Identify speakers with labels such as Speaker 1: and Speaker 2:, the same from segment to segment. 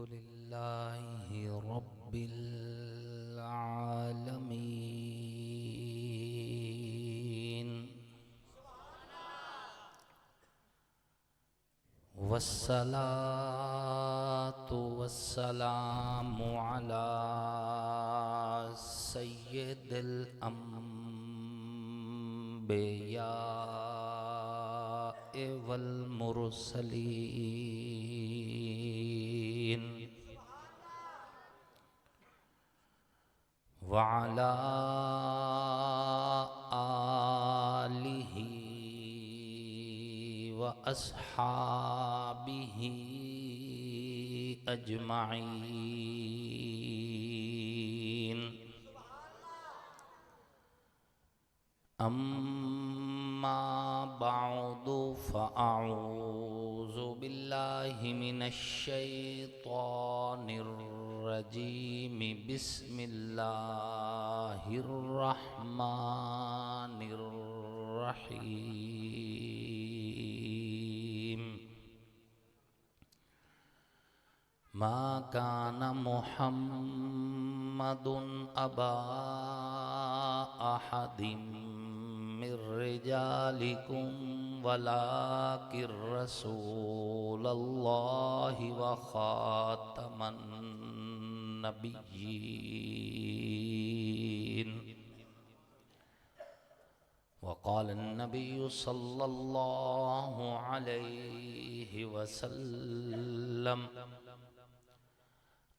Speaker 1: لله رب العالمين والصلاة والسلام على سيد الأنبياء والمرسلين وعلى آله وأصحابه أجمعين أما بعد فأعوذ بالله من الشيطان الرجيم بسم الله الرحمن الرحيم ما كان محمد أبا أحد من رجالكم ولكن رسول الله وخاتم النبيين وقال النبي صلى الله عليه وسلم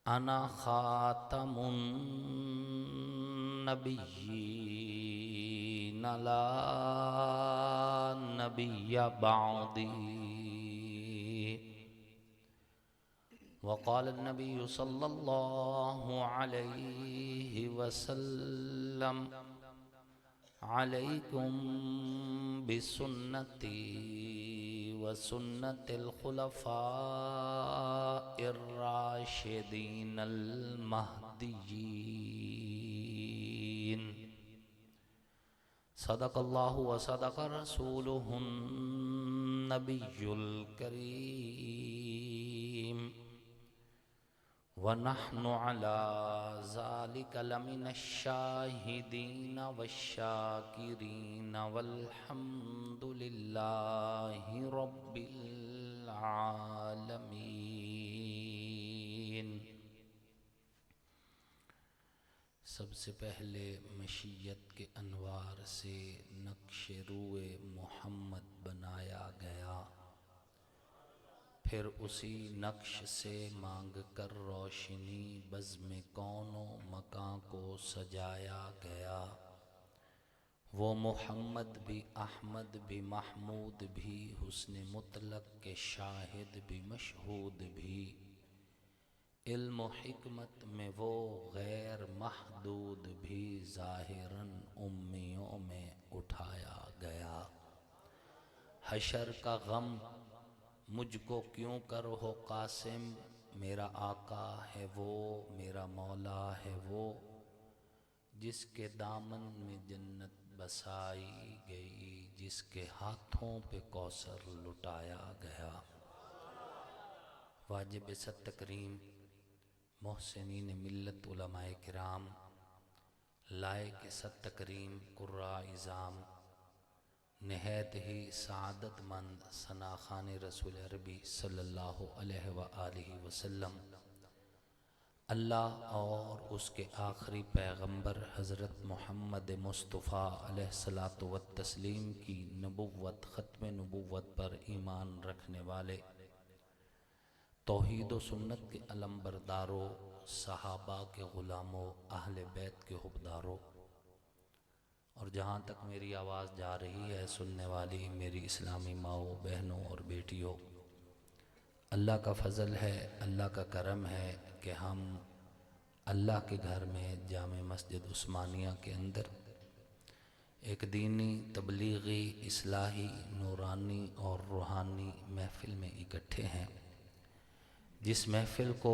Speaker 1: أنا خاتم النبيين لا نبي بعدي وقال النبي صلى الله عليه وسلم عليكم بسنتي وسنة الخلفاء الراشدين المهديين صدق الله وصدق رسوله النبي الكريم ونحن على ذلك لمن الشاهدين والشاكرين والحمد لله رب العالمين۔ سب سے پہلے مشیت کے انوار سے نقش روئے محمد بنایا گیا، پھر اسی نقش سے مانگ کر روشنی بزم کون و مکان کو سجایا گیا۔ وہ محمد بھی احمد بھی محمود بھی حسن مطلق کے شاہد بھی مشہود بھی، علم و حکمت میں وہ غیر محدود بھی، ظاہراً امیوں میں اٹھایا گیا۔ حشر کا غم مجھ کو کیوں کر ہو قاسم، میرا آقا ہے وہ میرا مولا ہے وہ، جس کے دامن میں جنت بسائی گئی، جس کے ہاتھوں پہ کوثر لٹایا گیا۔ واجب ست تکریم محسنین ملت علماء کرام، لائق ست تکریم قراء اعظام، نہایت ہی سعادت مند ثناخان رسول عربی صلی اللہ علیہ وآلہ وسلم، اللہ اور اس کے آخری پیغمبر حضرت محمد مصطفیٰ علیہ الصلاۃ والتسلیم کی نبوت ختم نبوت پر ایمان رکھنے والے، توحید و سنت کے علمبرداروں، صحابہ کے غلاموں، اہل بیت کے حبداروں، اور جہاں تک میری آواز جا رہی ہے سننے والی میری اسلامی ماؤں بہنوں اور بیٹیوں، اللہ کا فضل ہے، اللہ کا کرم ہے کہ ہم اللہ کے گھر میں جامع مسجد عثمانیہ کے اندر ایک دینی تبلیغی اصلاحی نورانی اور روحانی محفل میں اکٹھے ہیں، جس محفل کو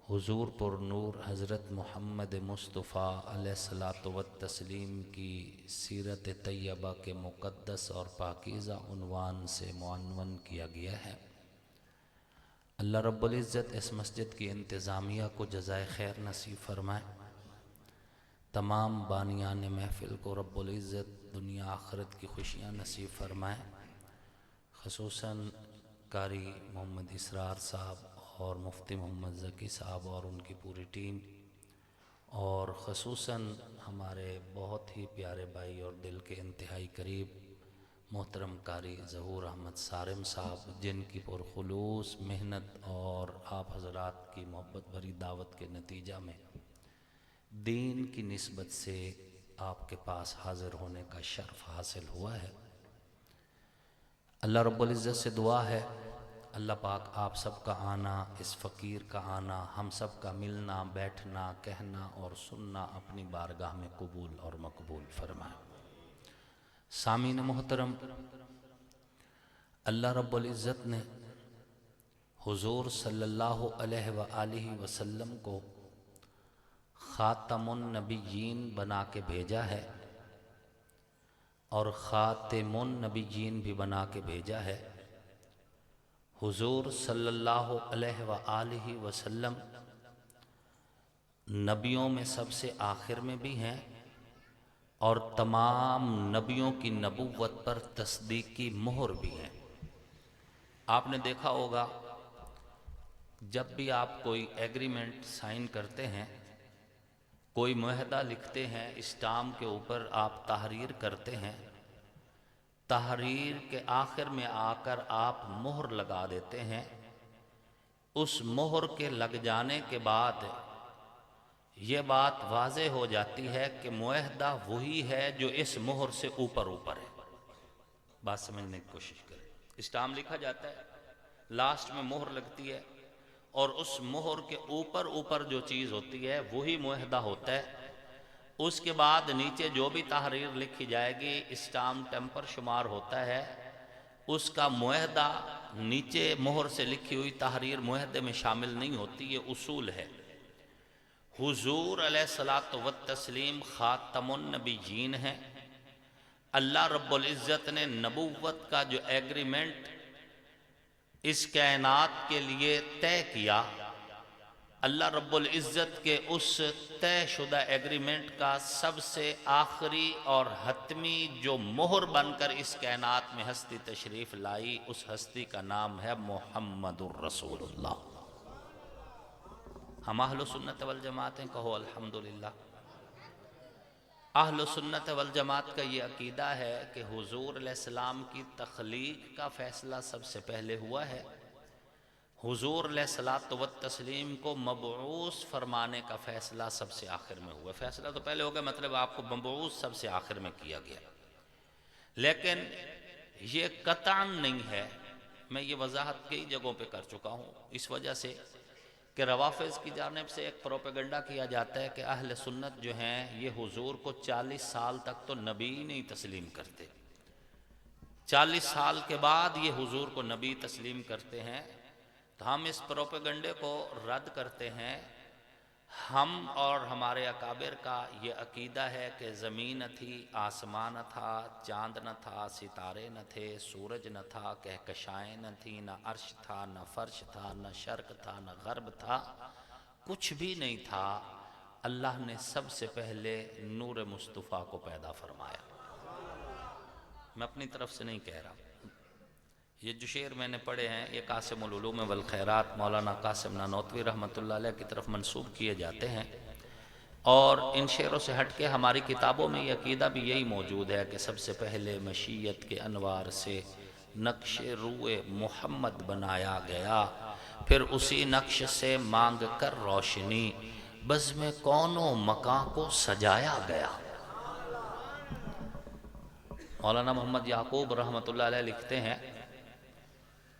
Speaker 1: حضور پر نور حضرت محمد مصطفیٰ علیہ الصلاۃ والتسلیم کی سیرت طیبہ کے مقدس اور پاکیزہ عنوان سے معنون کیا گیا ہے۔ اللہ رب العزت اس مسجد کی انتظامیہ کو جزائے خیر نصیب فرمائے، تمام بانیان محفل کو رب العزت دنیا آخرت کی خوشیاں نصیب فرمائے، خصوصاً قاری محمد اسرار صاحب اور مفتی محمد ذکی صاحب اور ان کی پوری ٹیم، اور خصوصاً ہمارے بہت ہی پیارے بھائی اور دل کے انتہائی قریب محترم قاری ظہور احمد صارم صاحب، جن کی پرخلوص محنت اور آپ حضرات کی محبت بھری دعوت کے نتیجہ میں دین کی نسبت سے آپ کے پاس حاضر ہونے کا شرف حاصل ہوا ہے۔ اللہ رب العزت سے دعا ہے اللہ پاک آپ سب کا آنا، اس فقیر کا آنا، ہم سب کا ملنا، بیٹھنا، کہنا اور سننا اپنی بارگاہ میں قبول اور مقبول فرمائے۔ سامعین محترم، اللہ رب العزت نے حضور صلی اللہ علیہ وآلہ وسلم کو خاتم النبیین بنا کے بھیجا ہے اور خاتم النبیین بھی بنا کے بھیجا ہے۔ حضور صلی اللہ علیہ وآلہ وسلم نبیوں میں سب سے آخر میں بھی ہیں اور تمام نبیوں کی نبوت پر تصدیقی مہر بھی ہیں۔ آپ نے دیکھا ہوگا جب بھی آپ کوئی ایگریمنٹ سائن کرتے ہیں، کوئی معاہدہ لکھتے ہیں، اسٹامپ کے اوپر آپ تحریر کرتے ہیں، تحریر کے آخر میں آ کر آپ مہر لگا دیتے ہیں۔ اس مہر کے لگ جانے کے بعد یہ بات واضح ہو جاتی ہے کہ معاہدہ وہی ہے جو اس مہر سے اوپر ہے۔ بات سمجھنے کی کوشش کریں۔ اسٹامپ لکھا جاتا ہے، لاسٹ میں مہر لگتی ہے اور اس مہر کے اوپر جو چیز ہوتی ہے وہی معاہدہ ہوتا ہے۔ اس کے بعد نیچے جو بھی تحریر لکھی جائے گی اسٹامپ ٹیمپر شمار ہوتا ہے، اس کا معاہدہ نیچے مہر سے لکھی ہوئی تحریر معاہدے میں شامل نہیں ہوتی۔ یہ اصول ہے۔ حضور علیہ الصلوۃ والتسلیم خاتم النبیین ہیں۔ اللہ رب العزت نے نبوت کا جو ایگریمنٹ اس کائنات کے لیے طے کیا، اللہ رب العزت کے اس طے شدہ ایگریمنٹ کا سب سے آخری اور حتمی جو مہر بن کر اس کائنات میں ہستی تشریف لائی، اس ہستی کا نام ہے محمد الرسول اللہ۔ ہم اہل سنت والجماعت ہیں، کہو الحمدللہ۔ اہل سنت والجماعت کا یہ عقیدہ ہے کہ حضور علیہ السلام کی تخلیق کا فیصلہ سب سے پہلے ہوا ہے، حضور علیہ الصلوۃ والتسلیم کو مبعوث فرمانے کا فیصلہ سب سے آخر میں ہوا۔ فیصلہ تو پہلے ہو گیا، مطلب آپ کو مبعوث سب سے آخر میں کیا گیا، لیکن یہ قطعاً نہیں ہے۔ میں یہ وضاحت کئی جگہوں پہ کر چکا ہوں، اس وجہ سے کہ روافض کی جانب سے ایک پروپیگنڈا کیا جاتا ہے کہ اہل سنت جو ہیں یہ حضور کو 40 سال تک تو نبی نہیں تسلیم کرتے، 40 سال کے بعد یہ حضور کو نبی تسلیم کرتے ہیں۔ تو ہم اس پروپیگنڈے کو رد کرتے ہیں۔ ہم اور ہمارے اکابر کا یہ عقیدہ ہے کہ زمین نہ تھی، آسمان نہ تھا، چاند نہ تھا، ستارے نہ تھے، سورج نہ تھا، کہکشائیں نہ تھیں، نہ عرش تھا، نہ فرش تھا، نہ شرق تھا، نہ غرب تھا، کچھ بھی نہیں تھا۔ اللہ نے سب سے پہلے نور مصطفیٰ کو پیدا فرمایا۔ میں اپنی طرف سے نہیں کہہ رہا، یہ جو شعر میں نے پڑھے ہیں یہ قاسم العلوم والخیرات مولانا قاسم نانوتوی رحمۃ اللہ علیہ کی طرف منسوب کیے جاتے ہیں، اور ان شعروں سے ہٹ کے ہماری کتابوں میں یہ عقیدہ بھی یہی موجود ہے کہ سب سے پہلے مشیت کے انوار سے نقش روئے محمد بنایا گیا، پھر اسی نقش سے مانگ کر روشنی بزم کون و مکان کو سجایا گیا۔ مولانا محمد یعقوب رحمۃ اللہ علیہ لکھتے ہیں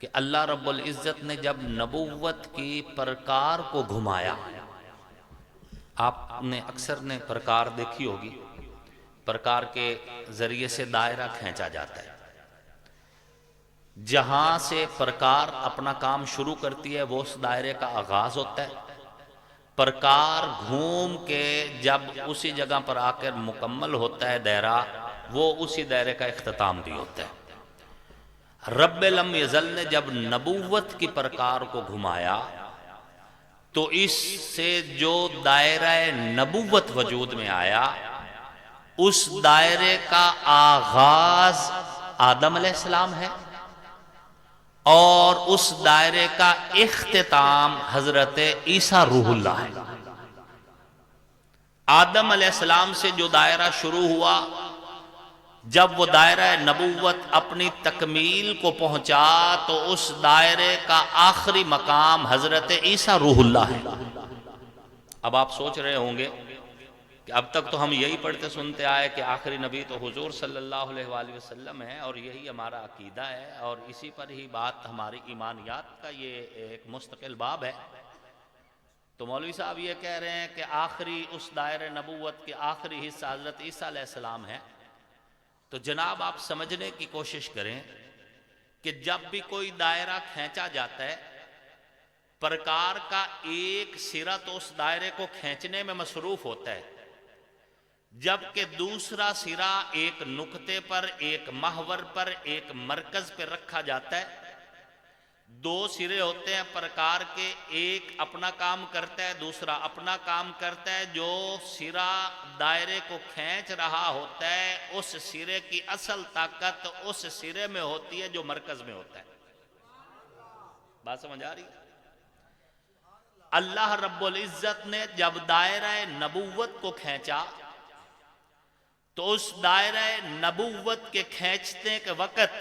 Speaker 1: کہ اللہ رب العزت نے جب نبوت کی پرکار کو گھمایا، آپ نے اکثر نے پرکار دیکھی ہوگی، پرکار کے ذریعے سے دائرہ کھینچا جاتا ہے، جہاں سے پرکار اپنا کام شروع کرتی ہے وہ اس دائرے کا آغاز ہوتا ہے، پرکار گھوم کے جب اسی جگہ پر آ کر مکمل ہوتا ہے دائرہ، وہ اسی دائرے کا اختتام بھی ہوتا ہے۔ رب لم یزل نے جب نبوت کی پرکار کو گھمایا تو اس سے جو دائرہ نبوت وجود میں آیا اس دائرے کا آغاز آدم علیہ السلام ہے اور اس دائرے کا اختتام حضرت عیسیٰ روح اللہ ہے۔ آدم علیہ السلام سے جو دائرہ شروع ہوا، جب وہ دائرہ نبوت اپنی تکمیل کو پہنچا تو اس دائرے کا آخری مقام حضرت عیسیٰ روح اللہ ہے۔ اب آپ سوچ رہے ہوں گے کہ اب تک تو ہم یہی پڑھتے سنتے آئے کہ آخری نبی تو حضور صلی اللہ علیہ وآلہ وسلم ہے اور یہی ہمارا عقیدہ ہے اور اسی پر ہی بات ہماری ایمانیات کا یہ ایک مستقل باب ہے۔ تو مولوی صاحب یہ کہہ رہے ہیں کہ آخری اس دائرہ نبوت کے آخری حصہ حضرت عیسیٰ علیہ السلام ہے، تو جناب آپ سمجھنے کی کوشش کریں کہ جب بھی کوئی دائرہ کھینچا جاتا ہے، پرکار کا ایک سرا تو اس دائرے کو کھینچنے میں مصروف ہوتا ہے، جبکہ دوسرا سرا ایک نقطے پر، ایک محور پر، ایک مرکز پر رکھا جاتا ہے۔ دو سرے ہوتے ہیں پرکار کے، ایک اپنا کام کرتا ہے، دوسرا اپنا کام کرتا ہے۔ جو سرا دائرے کو کھینچ رہا ہوتا ہے اس سرے کی اصل طاقت اس سرے میں ہوتی ہے جو مرکز میں ہوتا ہے۔ بات سمجھ آ رہی ہے؟ اللہ رب العزت نے جب دائرہ نبوت کو کھینچا تو اس دائرہ نبوت کے کھینچنے کے وقت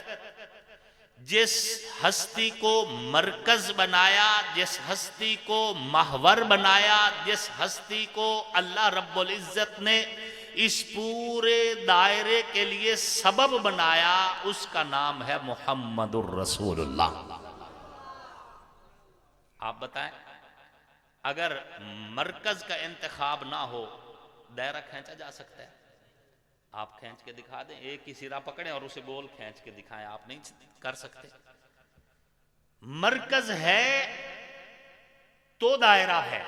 Speaker 1: جس ہستی کو مرکز بنایا، جس ہستی کو محور بنایا، جس ہستی کو اللہ رب العزت نے اس پورے دائرے کے لیے سبب بنایا، اس کا نام ہے محمد الرسول اللہ۔ آپ بتائیں اگر مرکز کا انتخاب نہ ہو دائرہ کھینچا جا سکتا ہے؟ آپ کھینچ کے دکھا دیں، ایک ہی سرا پکڑیں اور اسے گول کھینچ کے دکھائیں، آپ نہیں کر سکتے۔ مرکز ہے تو دائرہ ہے۔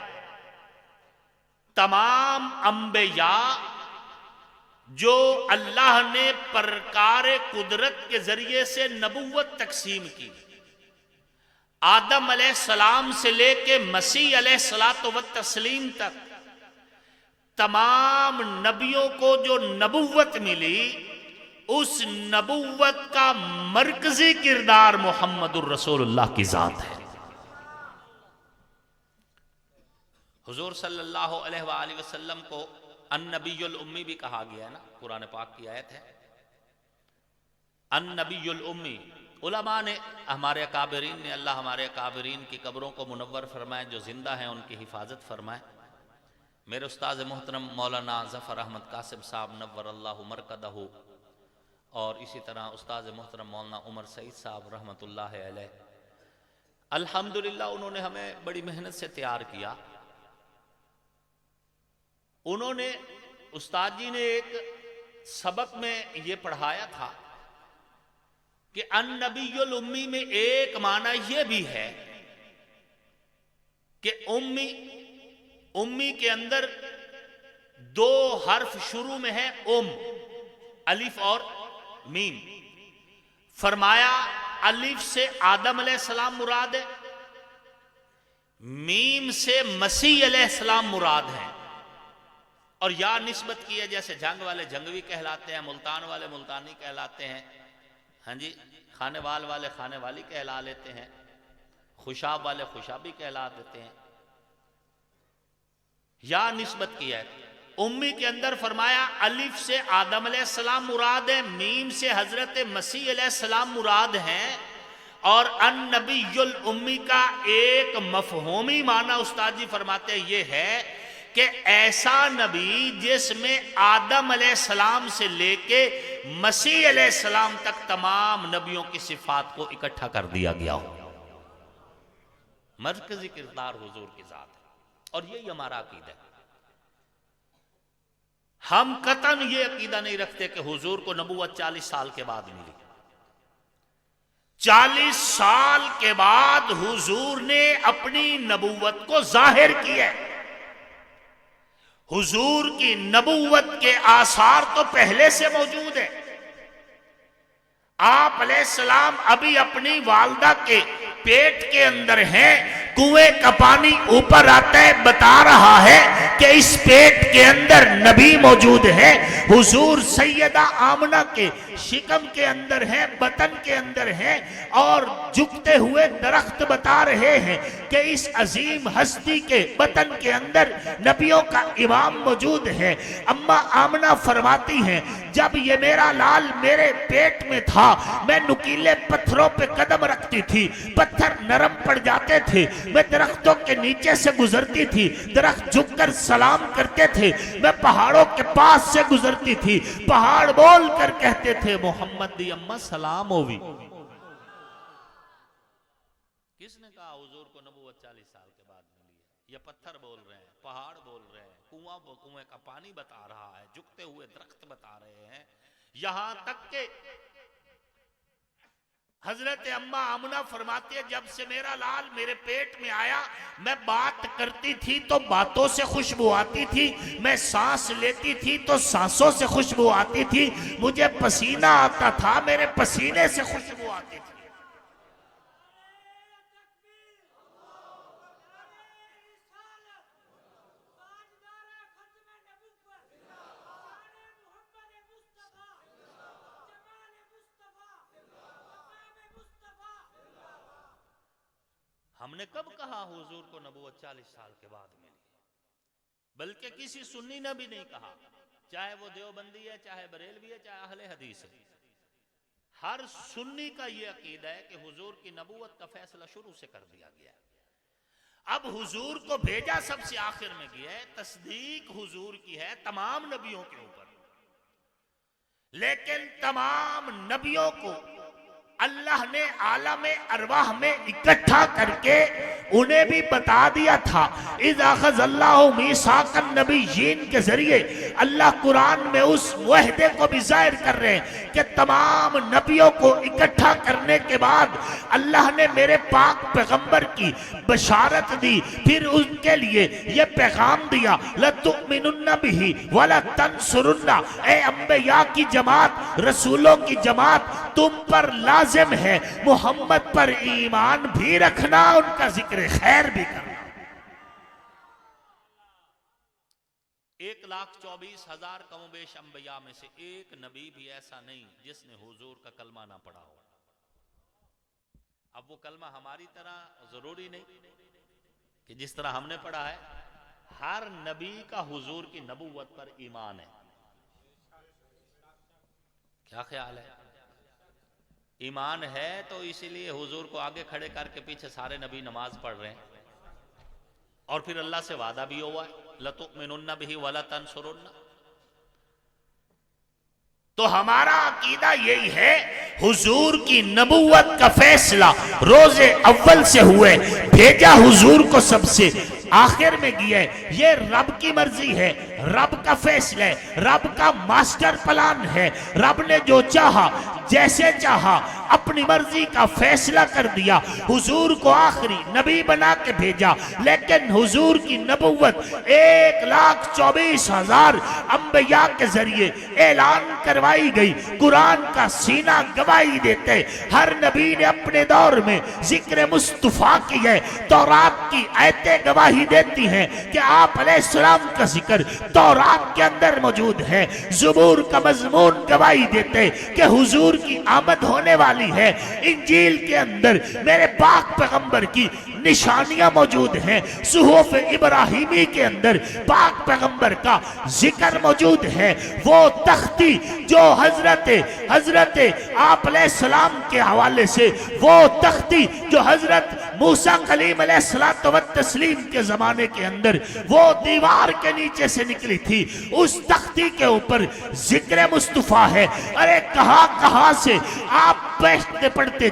Speaker 1: تمام انبیاء جو اللہ نے پرکار قدرت کے ذریعے سے نبوت تقسیم کی، آدم علیہ السلام سے لے کے مسیح علیہ السلام تک تمام نبیوں کو جو نبوت ملی، اس نبوت کا مرکزی کردار محمد الرسول اللہ کی ذات ہے۔ حضور صلی اللہ علیہ وآلہ وسلم کو النبی الامی بھی کہا گیا ہے نا، قرآن پاک کی آیت ہے النبی الامی۔ علماء نے، ہمارے اکابرین نے، اللہ ہمارے اکابرین کی قبروں کو منور فرمائے، جو زندہ ہیں ان کی حفاظت فرمائے۔ میرے استاذ محترم مولانا ظفر احمد قاسم صاحب نور اللہ مرقدہ، اور اسی طرح استاذ محترم مولانا عمر سعید صاحب رحمت اللہ علیہ، الحمدللہ انہوں نے ہمیں بڑی محنت سے تیار کیا۔ انہوں نے، استاد جی نے ایک سبق میں یہ پڑھایا تھا کہ النبی الامی میں ایک معنی یہ بھی ہے کہ امی کے اندر دو حرف شروع میں ہے، الف اور میم۔ فرمایا الف سے آدم علیہ السلام مراد ہے، میم سے مسیح علیہ السلام مراد ہے، اور یا نسبت کی ہے، جیسے جنگ والے جنگوی کہلاتے ہیں، ملتان والے ملتانی کہلاتے ہیں، ہاں جی، خانے والے خانے والی کہلا لیتے ہیں، خوشاب والے خوشابی کہلا دیتے ہیں، یا نسبت کی ہے۔ امی کے اندر فرمایا الف سے آدم علیہ السلام مراد ہے، میم سے حضرت مسیح علیہ السلام مراد ہیں، اور النبی الامی کا ایک مفہومی معنی استاد جی فرماتے ہیں یہ ہے کہ ایسا نبی جس میں آدم علیہ السلام سے لے کے مسیح علیہ السلام تک تمام نبیوں کی صفات کو اکٹھا کر دیا گیا ہو۔ مرکزی کردار حضور کی ذات ہے، اور یہی ہمارا عقیدہ ہے۔ ہم قطعاً یہ عقیدہ نہیں رکھتے کہ حضور کو نبوت 40 سال کے بعد ملی۔ 40 سال کے بعد حضور نے اپنی نبوت کو ظاہر کیا ہے۔ حضور کی نبوت کے آثار تو پہلے سے موجود ہیں۔
Speaker 2: آپ علیہ السلام ابھی اپنی والدہ کے پیٹ کے اندر ہیں، کنویں کا پانی اوپر آتا ہے، بتا رہا ہے کہ اس پیٹ کے اندر نبی موجود ہے۔ حضور سیدہ آمنہ کے شکم کے اندر ہیں، بطن کے اندر ہیں، اور جھکتے ہوئے درخت بتا رہے ہیں کہ اس عظیم ہستی کے بطن کے اندر نبیوں کا امام موجود ہے۔ اما آمنہ فرماتی ہیں جب یہ میرا لال میرے پیٹ میں تھا میں نکیلے پتھروں پہ قدم رکھتی تھی، پتھر نرم پڑ جاتے تھے، میں درختوں کے نیچے سے گزرتی تھی، درخت جھک کر سلام کرتے تھے، میں پہاڑوں کے پاس سے گزرتی تھی، پہاڑ بول کر کہتے تھے محمد دی اماں سلام ہووی۔ کس نے کہا حضور کو نبوت 40 سال کے بعد ملی ہے؟ یہ پتھر بول رہے ہیں، پہاڑ بول رہے ہیں، کنویں کا پانی بتا رہا ہے، جھکتے ہوئے درخت بتا رہے ہیں، یہاں تک کہ حضرت اما آمنہ فرماتی ہے جب سے میرا لال میرے پیٹ میں آیا میں بات کرتی تھی تو باتوں سے خوشبو آتی تھی، میں سانس لیتی تھی تو سانسوں سے خوشبو آتی تھی، مجھے پسینہ آتا تھا میرے پسینے سے خوشبو آتی تھی۔ ہم نے کب کہا حضور کو نبوت 40 سال کے بعد ملی؟ بلکہ کسی سنی نے بھی نہیں کہا، چاہے وہ دیوبندی ہے، چاہے بریلوی ہے، چاہے اہل حدیث ہے۔ ہر سنی کا یہ عقیدہ ہے کہ حضور کی نبوت کا فیصلہ شروع سے کر دیا گیا ہے۔ اب حضور کو بھیجا سب سے آخر میں گیا ہے، تصدیق حضور کی ہے تمام نبیوں کے اوپر، لیکن تمام نبیوں کو اللہ نے عالم ارواح میں اکٹھا کر کے انہیں بھی بتا دیا تھا۔ اِذَا أَخَذَ اللَّهُ مِيثَاقَ النَّبِيِّينَ کے ذریعے اللہ قرآن میں اس معاہدے کو بھی ظاہر کر رہے ہیں کہ تمام نبیوں کو اکٹھا کرنے کے بعد اللہ نے میرے پاک پیغمبر کی بشارت دی، پھر ان کے لیے یہ پیغام دیا لَتُؤْمِنُنَّ بِهِ وَلَتَنْصُرُنَّ، اے انبیاء کی جماعت، رسولوں کی جماعت، تم پر لازم ہے محمد پر ایمان بھی رکھنا، ان کا ذکر خیر بھی کرنا۔ 1,24,000 کم و بیش انبیاء میں سے ایک نبی بھی ایسا نہیں جس نے حضور کا کلمہ نہ پڑھا ہو۔ اب وہ کلمہ ہماری طرح ضروری نہیں کہ جس طرح ہم نے پڑھا ہے، ہر نبی کا حضور کی نبوت پر ایمان ہے۔ کیا خیال ہے؟ ایمان ہے تو اسی لیے حضور کو آگے کھڑے کر کے پیچھے سارے نبی نماز پڑھ رہے ہیں، اور پھر اللہ سے وعدہ بھی ہوا ہے لَتُؤْمِنُنَّ بِهِ وَلَتَنْصُرُنَّ۔ تو ہمارا عقیدہ یہی ہے حضور کی نبوت کا فیصلہ روز اول سے ہوئے، بھیجا حضور کو سب سے آخر میں گیا ہے، یہ رب کی مرضی ہے، رب کا فیصلہ ہے، رب کا ماسٹر پلان ہے، رب نے جو چاہا جیسے چاہا اپنی مرضی کا فیصلہ کر دیا، حضور کو آخری نبی بنا کے بھیجا، لیکن حضور کی نبوت 1,24,000 انبیاء کے ذریعے اعلان کروائی گئی۔ قرآن کا سینہ گواہی دیتے ہر نبی نے اپنے دور میں ذکر مصطفیٰ کی ہے، تورات کی آیتیں گواہی دیتی ہیں کہ آپ علیہ السلام کا ذکر تورات کے اندر موجود ہے، زبور کا مضمون گواہی دیتے کہ حضور کی آمد ہونے والی ہے، انجیل کے اندر میرے پاک پیغمبر کی نشانیاں موجود ہیں، صحف ابراہیمی کے اندر پاک پیغمبر کا ذکر موجود ہے، وہ تختی جو حضرت آپ علیہ السلام کے حوالے سے، وہ تختی جو حضرت موسیٰ کلیم علیہ السلام کے زمانے کے اندر وہ دیوار کے نیچے سے نکلی تھی، اس تختی کے اوپر ذکر مصطفیٰ ہے۔ ارے کہاں سے آپ پڑھتے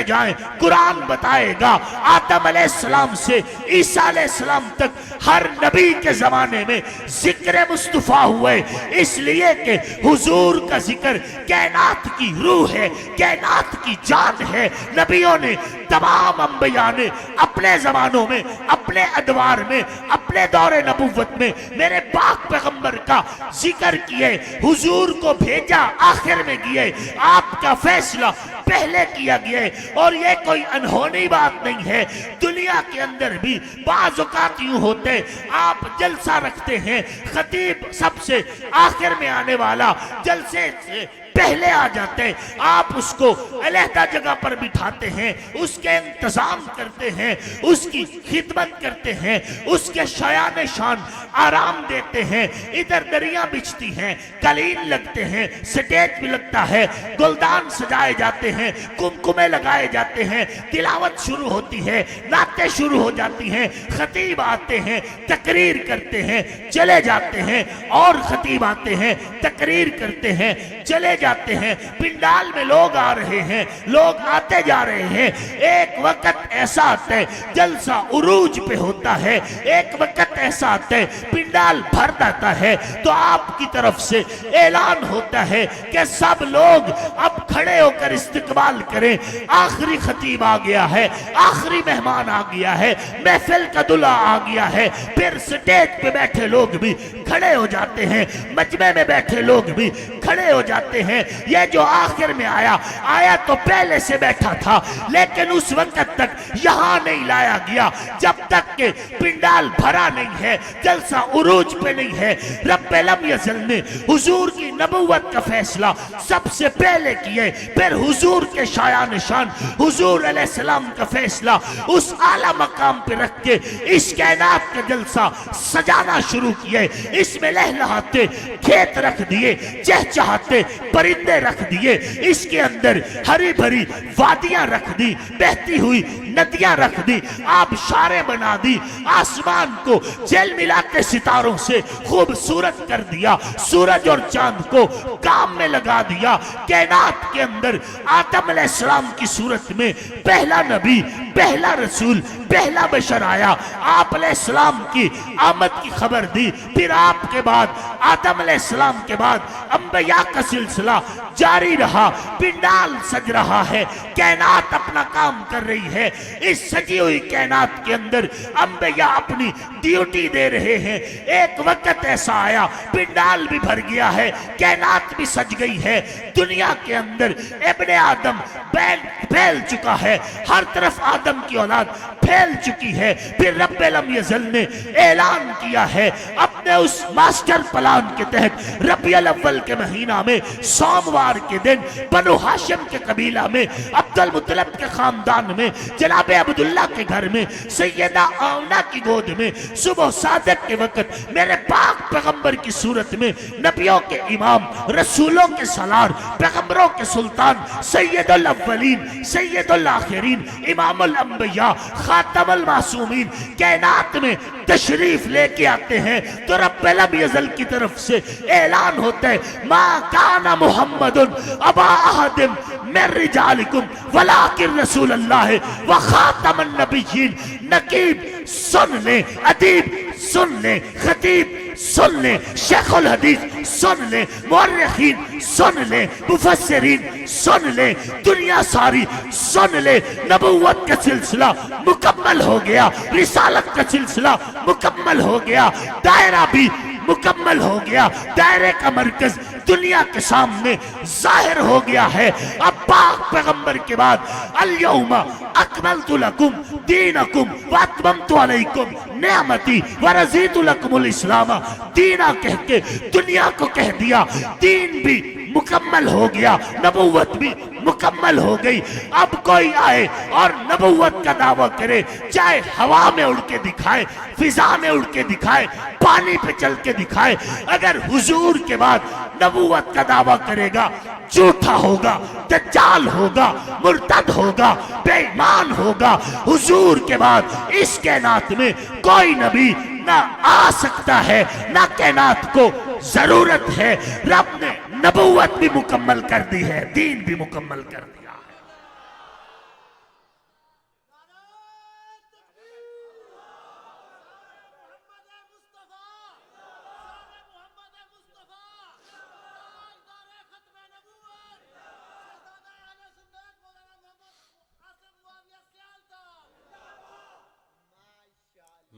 Speaker 2: جائیں قرآن بتائے گا آدم علیہ السلام سے عیسیٰ علیہ السلام تک ہر نبی کے زمانے میں ذکر مصطفیٰ ہوئے، اس لیے کہ حضور کا ذکر کائنات کی روح ہے، کائنات کی جان ہے۔ نبیوں نے، تمام انبیاء نے اپنے زمانوں میں، اپنے ادوار میں، اپنے دور نبوت میں میرے پاک پیغمبر کا ذکر کیے، حضور کو بھیجا آخر میں کیے، آپ کا فیصلہ پہلے کیا گیا، اور یہ کوئی انہونی بات نہیں ہے۔ دنیا کے اندر بھی بعض اوقات یوں ہوتے، آپ جلسہ رکھتے ہیں، خطیب سب سے آخر میں آنے والا جلسے سے پہلے آ جاتے، آپ اس کو علیحدہ جگہ پر بٹھاتے ہیں، اس کے انتظام کرتے ہیں، اس کی خدمت کرتے ہیں، اس کے شایان شان آرام دیتے ہیں، ادھر دریاں بچتی ہیں، قلین لگتے ہیں، سٹیج بھی لگتا ہے، گلدان سجائے جاتے ہیں، کمکمے لگائے جاتے ہیں، تلاوت شروع ہوتی ہے، نعتیں شروع ہو جاتی ہیں، خطیب آتے ہیں، تقریر کرتے ہیں، چلے جاتے ہیں، اور خطیب آتے ہیں، تقریر کرتے ہیں، چلے جاتے ہیں، پنڈال میں لوگ آ رہے ہیں، لوگ آتے جا رہے ہیں۔ ایک وقت ایسا آتا ہے جلسہ عروج پہ ہوتا ہے، ایک وقت ایسا آتا ہے پنڈال بھر جاتا ہے، تو آپ کی طرف سے اعلان ہوتا ہے کہ سب لوگ اب کھڑے ہو کر استقبال کریں، آخری خطیب آ گیا ہے، آخری مہمان آ گیا ہے، محفل کا دلہا آ گیا ہے۔ پھر سٹیج پہ بیٹھے لوگ بھی کھڑے ہو جاتے ہیں، مجمع میں بیٹھے لوگ بھی کھڑے ہو جاتے ہیں۔ یہ جو آخر میں آیا تو پہلے سے بیٹھا تھا، لیکن اس وقت تک یہاں نہیں لایا گیا جب تک کہ پنڈال بھرا نہیں ہے، جلسہ عروج پہ نہیں ہے۔ رب لم یزل نے حضور کی نبوت کا فیصلہ سب سے پہلے کیے، پھر حضور کے شایان شان حضور علیہ السلام کا فیصلہ اس اعلیٰ مقام پہ رکھ کے اس کائنات کا جلسہ سجانا شروع کیے۔ اس میں لہلہاتے کھیت رکھ دیے، چہچہاتے پرندے رکھ دیے، اس کے اندر ہری بھری وادیاں رکھ دی، بہتی ہوئی ندیاں رکھ دی، آبشاریں بنا دی، آسمان کو جل ملاتے ستاروں سے خوبصورت کر دیا، سورج اور چاند کو کام میں لگا دیا۔ کائنات کے اندر آدم علیہ السلام کی صورت میں پہلا نبی، پہلا رسول، پہلا بشر آیا، آپ علیہ السلام کی آمد کی خبر دی۔ پھر آپ کے بعد آدم علیہ السلام کے بعد انبیاء کا سلسلہ جاری رہا، پنڈال سج رہا ہے، کائنات اپنا کام کر رہی ہے۔ اس سجی ہوئی کائنات کے اندر انبیاء اپنی ڈیوٹی دے رہے ہیں۔ ایک وقت ایسا آیا، پنڈال بھی بھر گیا ہے، کائنات بھی سج گئی ہے، دنیا کے اندر ابن آدم پھیل چکا ہے، ہر طرف آدم کی اولاد پھیل چکی ہے۔ پھر رب لم یزل نے اعلان کیا ہے اپنے اس ماسٹر پلان کے تحت، ربیع الاول کے مہینہ میں سوموار کے دن بنو ہاشم کے قبیلہ میں، عبد المطلب کے خاندان میں، جناب عبداللہ کے گھر میں، سیدہ آمنہ کی گود میں، صبح صادق کے وقت میرے پاک پیغمبر کی صورت میں، نبیوں کے امام، رسولوں کے سالار، پیغمبروں کے سلطان، سید الاولین سید الآخرین، امام الانبیاء، خاتم المعصومین کائنات میں تشریف لے کے آتے ہیں، تو رب لم یزل کی طرف سے اعلان ہوتا ہے ما کان محمد ابا احد من رجالکم ولکن رسول اللہ وخاتم النبیین۔ نقیب سن لیں، ادیب سن لیں، خطیب سن لیں، شیخ الحدیث سن لیں، مورخین سن لیں، مفسرین سن لیں، دنیا ساری سن لیں۔ نبوت کا سلسلہ مکمل ہو گیا، رسالت کا سلسلہ مکمل ہو گیا، دائرہ بھی مکمل ہو گیا، دائرے کا مرکز دنیا کے سامنے ظاہر ہو گیا ہے۔ اب پاک پیغمبر کے بعد الیوم اکملت لکم دینکم واتممت علیکم نعمتی ورضیت لکم الاسلام دینا کہہ کے دنیا کو کہہ دیا، دین بھی مکمل ہو گیا، نبوت بھی مکمل ہو گئی۔ اب کوئی آئے اور نبوت کا دعویٰ کرے، چاہے ہوا میں اڑ کے دکھائے، فضا میں اڑ کے دکھائے، پانی پہ چل کے دکھائے، اگر حضور کے بعد نبوت کا دعویٰ کرے گا جھوٹا ہوگا، دجال ہوگا، مرتد ہوگا، بے ایمان ہوگا۔ حضور کے بعد اس کائنات میں کوئی نبی نہ آ سکتا ہے، نہ کائنات کو ضرورت ہے۔ رب نے نبوت بھی مکمل کر دی ہے، دین بھی مکمل کر دیا ہے۔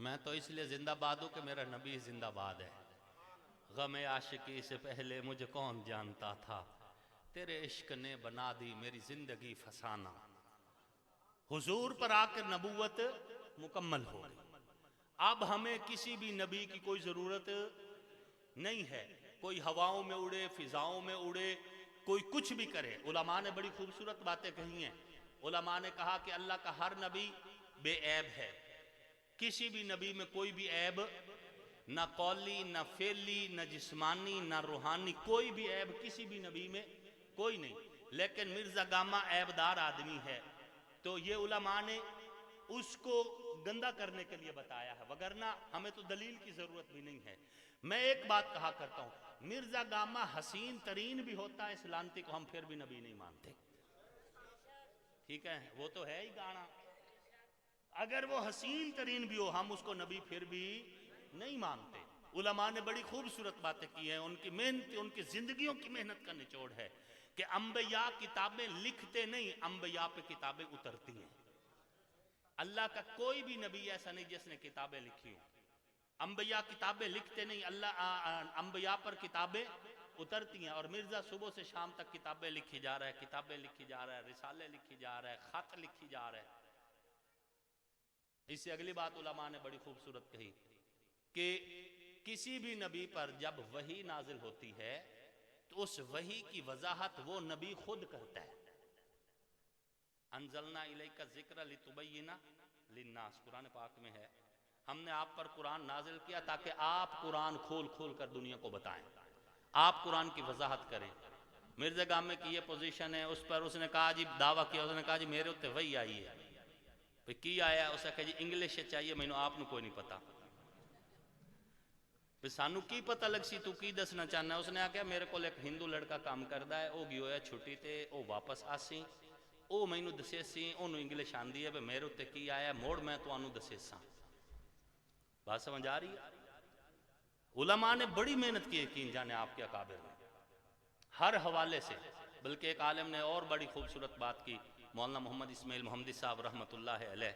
Speaker 1: میں تو اس لیے زندہ باد ہوں کہ میرا نبی زندہ باد ہے. غم عاشقی سے پہلے مجھے کون جانتا تھا، تیرے عشق نے بنا دی میری زندگی فسانہ. حضور پر آ کر نبوت مکمل ہو گئی. اب ہمیں کسی بھی نبی کی کوئی ضرورت نہیں ہے. کوئی ہواؤں میں اڑے، فضاؤں میں اڑے، کوئی کچھ بھی کرے. علماء نے بڑی خوبصورت باتیں کہی ہیں. علماء نے کہا کہ اللہ کا ہر نبی بے عیب ہے. کسی بھی نبی میں کوئی بھی عیب نہ قولی، نہ فعلی، نہ جسمانی، نہ روحانی، کوئی بھی عیب کسی بھی نبی میں کوئی نہیں. لیکن مرزا گامہ عیب دار آدمی ہے، تو یہ علماء نے اس کو گندہ کرنے کے لیے بتایا ہے، وگرنہ ہمیں تو دلیل کی ضرورت بھی نہیں ہے. میں ایک بات کہا کرتا ہوں، مرزا گامہ حسین ترین بھی ہوتا ہے، اس لانتی کو ہم پھر بھی نبی نہیں مانتے. ٹھیک ہے، وہ تو ہے ہی گانا. اگر وہ حسین ترین بھی ہو، ہم اس کو نبی پھر بھی نہیں مانتے. علماء نے بڑی خوبصورت باتیں کی ہیں. ان کی محنت، ان کی زندگیوں کی محنت کا نچوڑ ہے کہ انبیاء کتابیں لکھتے نہیں، انبیاء پہ کتابیں اترتی ہیں. اللہ کا کوئی بھی نبی ایسا نہیں جس نے کتابیں لکھی ہوں. انبیاء کتابیں لکھتے نہیں، اللہ انبیاء پر کتابیں اترتی ہیں. اور مرزا صبح سے شام تک کتابیں لکھی جا رہا ہے، کتابیں لکھی جا رہا ہے، رسالے لکھی جا رہا ہے، خط لکھی جا رہا ہے. اس سے اگلی بات علماء نے بڑی خوبصورت کہی کہ کسی بھی نبی پر جب وحی نازل ہوتی ہے تو اس وحی کی وضاحت وہ نبی خود کرتا ہے. انزلنا الیک الذکر لتبین للناس، قرآن پاک میں ہے. ہم نے آپ پر قرآن نازل کیا تاکہ آپ قرآن کھول کھول کر دنیا کو بتائیں، آپ قرآن کی وضاحت کریں. مرزا گامے کی یہ پوزیشن ہے. اس پر اس نے کہا جی، دعویٰ کیا، اس نے کہا جی میرے اتنے وحی آئی ہے. پھر کی آیا؟ اسے کہا جی انگلش چاہیے، مینوں آپ کو کوئی نہیں پتا. پھر سانو کی پتہ لگ سی تو کی دسنا چاہنا ہے؟ اس نے آکھیا میرے کو ایک ہندو لڑکا کام کردا ہے، او گیا چھٹی تے، او واپس آسی، او مینوں دسے سی اونوں انگلش آندی ہے، بے میرے تے کی آیا موڑ میں تانوں دسے سا. بات سمجھ آ رہی ہے؟ علماء نے بڑی محنت کی، یقین جانے آپ کے اکابر نے ہر حوالے سے. بلکہ ایک عالم نے اور بڑی خوبصورت بات کی، مولانا محمد اسماعیل محمدی صاحب رحمۃ اللہ علیہ.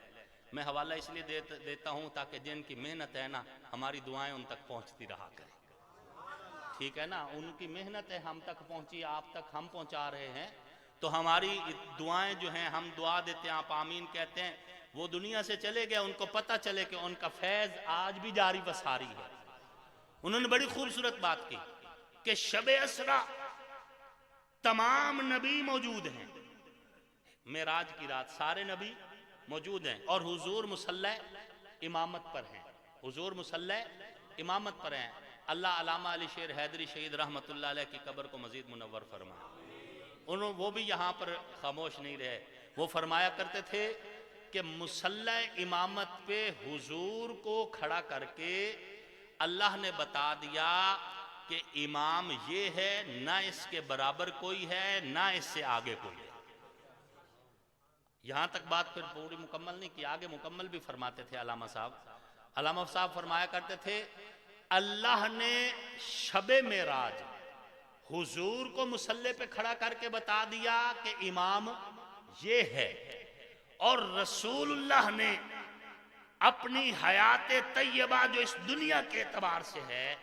Speaker 1: میں حوالہ اس لیے دیتا ہوں تاکہ جن کی محنت ہے نا، ہماری دعائیں ان تک پہنچتی رہا کریں. ٹھیک ہے نا؟ ان کی محنت ہے ہم تک پہنچی، آپ تک ہم پہنچا رہے ہیں، تو ہماری دعائیں جو ہیں، ہم دعا دیتے ہیں، آپ آمین کہتے ہیں، وہ دنیا سے چلے گئے، ان کو پتہ چلے کہ ان کا فیض آج بھی جاری و ساری ہے. انہوں نے بڑی خوبصورت بات کی کہ شب اسرا تمام نبی موجود ہیں، معراج کی رات سارے نبی موجود ہیں، اور حضور مصلی امامت پر ہیں. حضور مصلی امامت پر ہیں. اللہ علامہ علی شیر حیدری شہید رحمت اللہ علیہ کی قبر کو مزید منور فرمائے. وہ بھی یہاں پر خاموش نہیں رہے. وہ فرمایا کرتے تھے کہ مصلی امامت پہ حضور کو کھڑا کر کے اللہ نے بتا دیا کہ امام یہ ہے، نہ اس کے برابر کوئی ہے، نہ اس سے آگے کوئی ہے. یہاں تک بات پھر پوری مکمل نہیں کی، آگے مکمل بھی فرماتے تھے علامہ صاحب. علامہ صاحب فرمایا کرتے تھے اللہ نے شب معراج حضور کو مصلی پہ کھڑا کر کے بتا دیا کہ امام یہ ہے، اور رسول اللہ نے اپنی حیات طیبہ جو اس دنیا کے اعتبار سے ہے،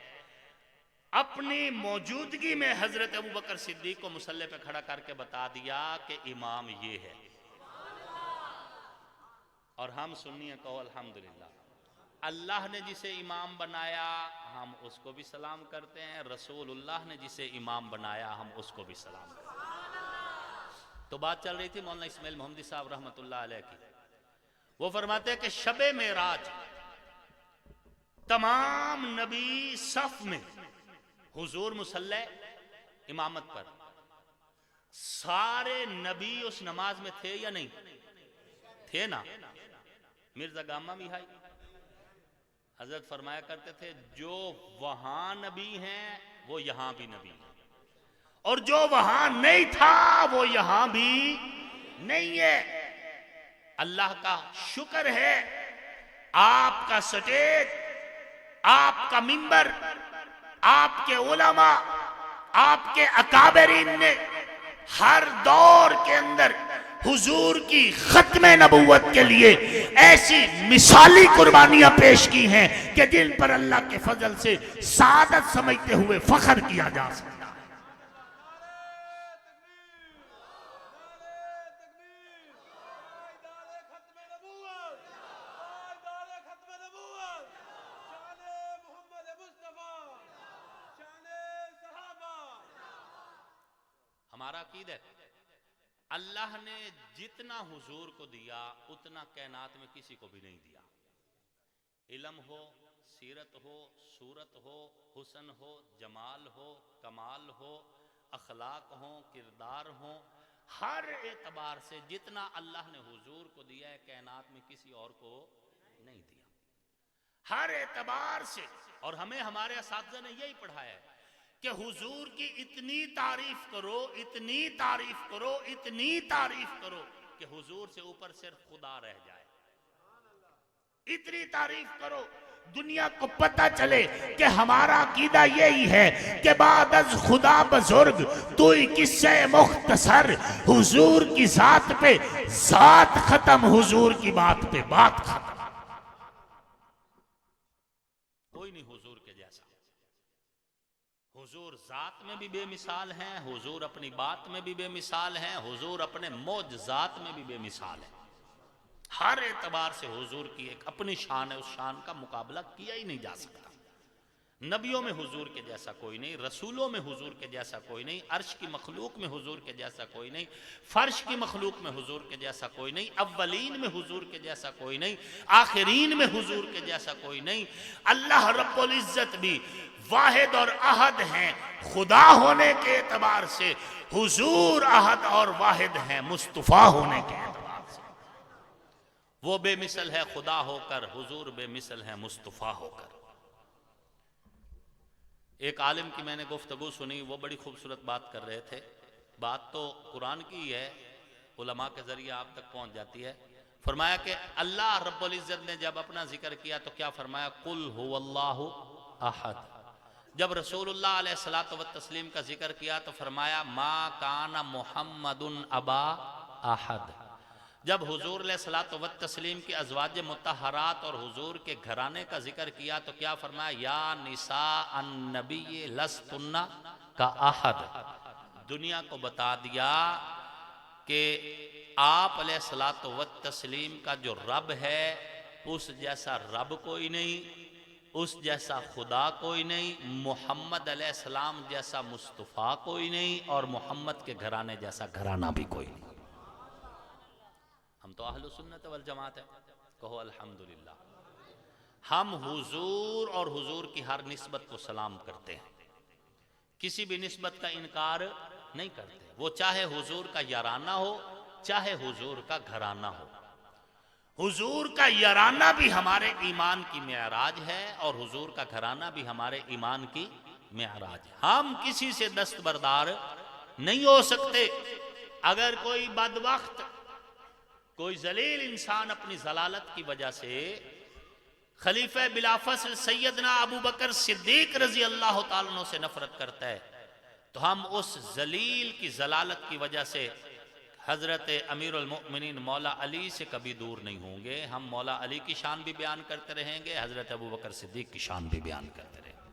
Speaker 1: اپنی موجودگی میں حضرت ابوبکر صدیق کو مصلی پہ کھڑا کر کے بتا دیا کہ امام یہ ہے. اور ہم سنی کہو الحمدللہ. اللہ نے جسے امام بنایا ہم اس کو بھی سلام کرتے ہیں، رسول اللہ نے جسے امام بنایا ہم اس کو بھی سلام کرتے ہیں. تو بات چل رہی تھی مولانا اسماعیل محمدی صاحب رحمت اللہ علیہ کی. وہ فرماتے ہیں کہ شب معراج تمام نبی صف میں، حضور مصلی امامت پر، سارے نبی اس نماز میں تھے یا نہیں تھے نا؟ مرزا گامہ بھی ہے. حضرت فرمایا کرتے تھے جو وہاں نبی ہیں وہ یہاں بھی نبی ہیں، اور جو وہاں نہیں تھا وہ یہاں بھی نہیں ہے. اللہ کا شکر ہے آپ کا سٹیج، آپ کا منبر، آپ کے علماء، آپ کے اکابرین نے ہر دور کے اندر
Speaker 2: حضور کی ختم نبوت کے لیے ایسی مثالی قربانیاں پیش کی ہیں کہ جن پر اللہ کے فضل سے سعادت سمجھتے ہوئے فخر کیا جا سکتا ہے۔
Speaker 1: ہمارا عقیدہ ہے اللہ نے جتنا حضور کو دیا اتنا کائنات میں کسی کو بھی نہیں دیا۔ علم ہو، سیرت ہو، صورت ہو، حسن ہو، جمال ہو، کمال ہو، اخلاق ہوں، کردار ہوں، ہر اعتبار سے جتنا اللہ نے حضور کو دیا ہے کائنات میں کسی اور کو نہیں دیا،
Speaker 2: ہر اعتبار سے۔
Speaker 1: اور ہمیں ہمارے اساتذہ نے یہی پڑھایا ہے کہ حضور کی اتنی تعریف کرو، اتنی تعریف کرو، اتنی تعریف کرو کہ حضور سے اوپر صرف خدا رہ جائے۔
Speaker 2: اتنی تعریف کرو دنیا کو پتہ چلے کہ ہمارا عقیدہ یہی ہے کہ بعد از خدا بزرگ تو ہی قصہ مختصر، حضور کی ذات پہ ذات ختم، حضور کی بات پہ بات ختم۔
Speaker 1: کوئی نہیں حضور کے جیسا۔ حضور ذات میں بھی بے مثال ہیں، حضور اپنی بات میں بھی بے مثال ہیں، حضور اپنے معجزات میں بھی بے مثال ہیں۔ ہر اعتبار سے حضور کی ایک اپنی شان ہے، اس شان کا مقابلہ کیا ہی نہیں جا سکتا۔ نبیوں میں حضور کے جیسا کوئی نہیں، رسولوں میں حضور کے جیسا کوئی نہیں، عرش کی مخلوق میں حضور کے جیسا کوئی نہیں، فرش کی مخلوق میں حضور کے جیسا کوئی نہیں، اولین میں حضور کے جیسا کوئی نہیں، آخرین میں حضور کے جیسا کوئی نہیں۔ اللہ رب العزت بھی واحد اور احد ہیں، خدا ہونے کے اعتبار سے حضور احد اور واحد ہیں، مصطفیٰ ہونے کے اعتبار سے وہ بے مثل ہے خدا ہو کر، حضور بے مثل ہے مصطفیٰ ہو کر۔ ایک عالم کی میں نے گفتگو سنی، وہ بڑی خوبصورت بات کر رہے تھے، بات تو قرآن کی ہے، علماء کے ذریعے آپ تک پہنچ جاتی ہے۔ فرمایا کہ اللہ رب العزت نے جب اپنا ذکر کیا تو کیا فرمایا؟ قل هو اللہ احد۔ جب رسول اللہ علیہ الصلوۃ والتسلیم کا ذکر کیا تو فرمایا ما کان محمد ابا احد۔ جب حضور علیہ الصلوۃ والتسلیم کی ازواج مطہرات اور حضور کے گھرانے کا ذکر کیا تو کیا فرمایا؟ یا نساء النبی لستن کا احد۔ دنیا کو بتا دیا کہ آپ علیہ الصلوۃ والتسلیم کا جو رب ہے اس جیسا رب کوئی نہیں، اس جیسا خدا کوئی نہیں، محمد علیہ السلام جیسا مصطفیٰ کوئی نہیں، اور محمد کے گھرانے جیسا گھرانہ بھی کوئی نہیں۔ ہم تو اہل سنت والجماعت ہیں، کہو الحمدللہ۔ ہم حضور اور حضور کی ہر نسبت کو سلام کرتے ہیں، کسی بھی نسبت کا انکار نہیں کرتے، وہ چاہے حضور کا یارانہ ہو چاہے حضور کا گھرانہ ہو۔
Speaker 2: حضور کا یارانہ بھی ہمارے
Speaker 1: ایمان کی معراج ہے اور حضور کا گھرانہ بھی ہمارے ایمان کی معراج ہے۔ ہم کسی سے دستبردار نہیں ہو سکتے۔ اگر کوئی بدبخت، کوئی ذلیل انسان اپنی ضلالت کی وجہ سے خلیفہ بلا فصل سیدنا ابو بکر صدیق رضی اللہ تعالیٰ عنہ سے نفرت کرتا ہے تو ہم اس ذلیل کی ضلالت کی وجہ سے حضرت امیر المؤمنین مولا علی سے کبھی دور نہیں ہوں گے۔ ہم مولا علی کی شان بھی بیان کرتے رہیں گے، حضرت ابو بکر صدیق کی شان بھی بیان کرتے رہیں گے۔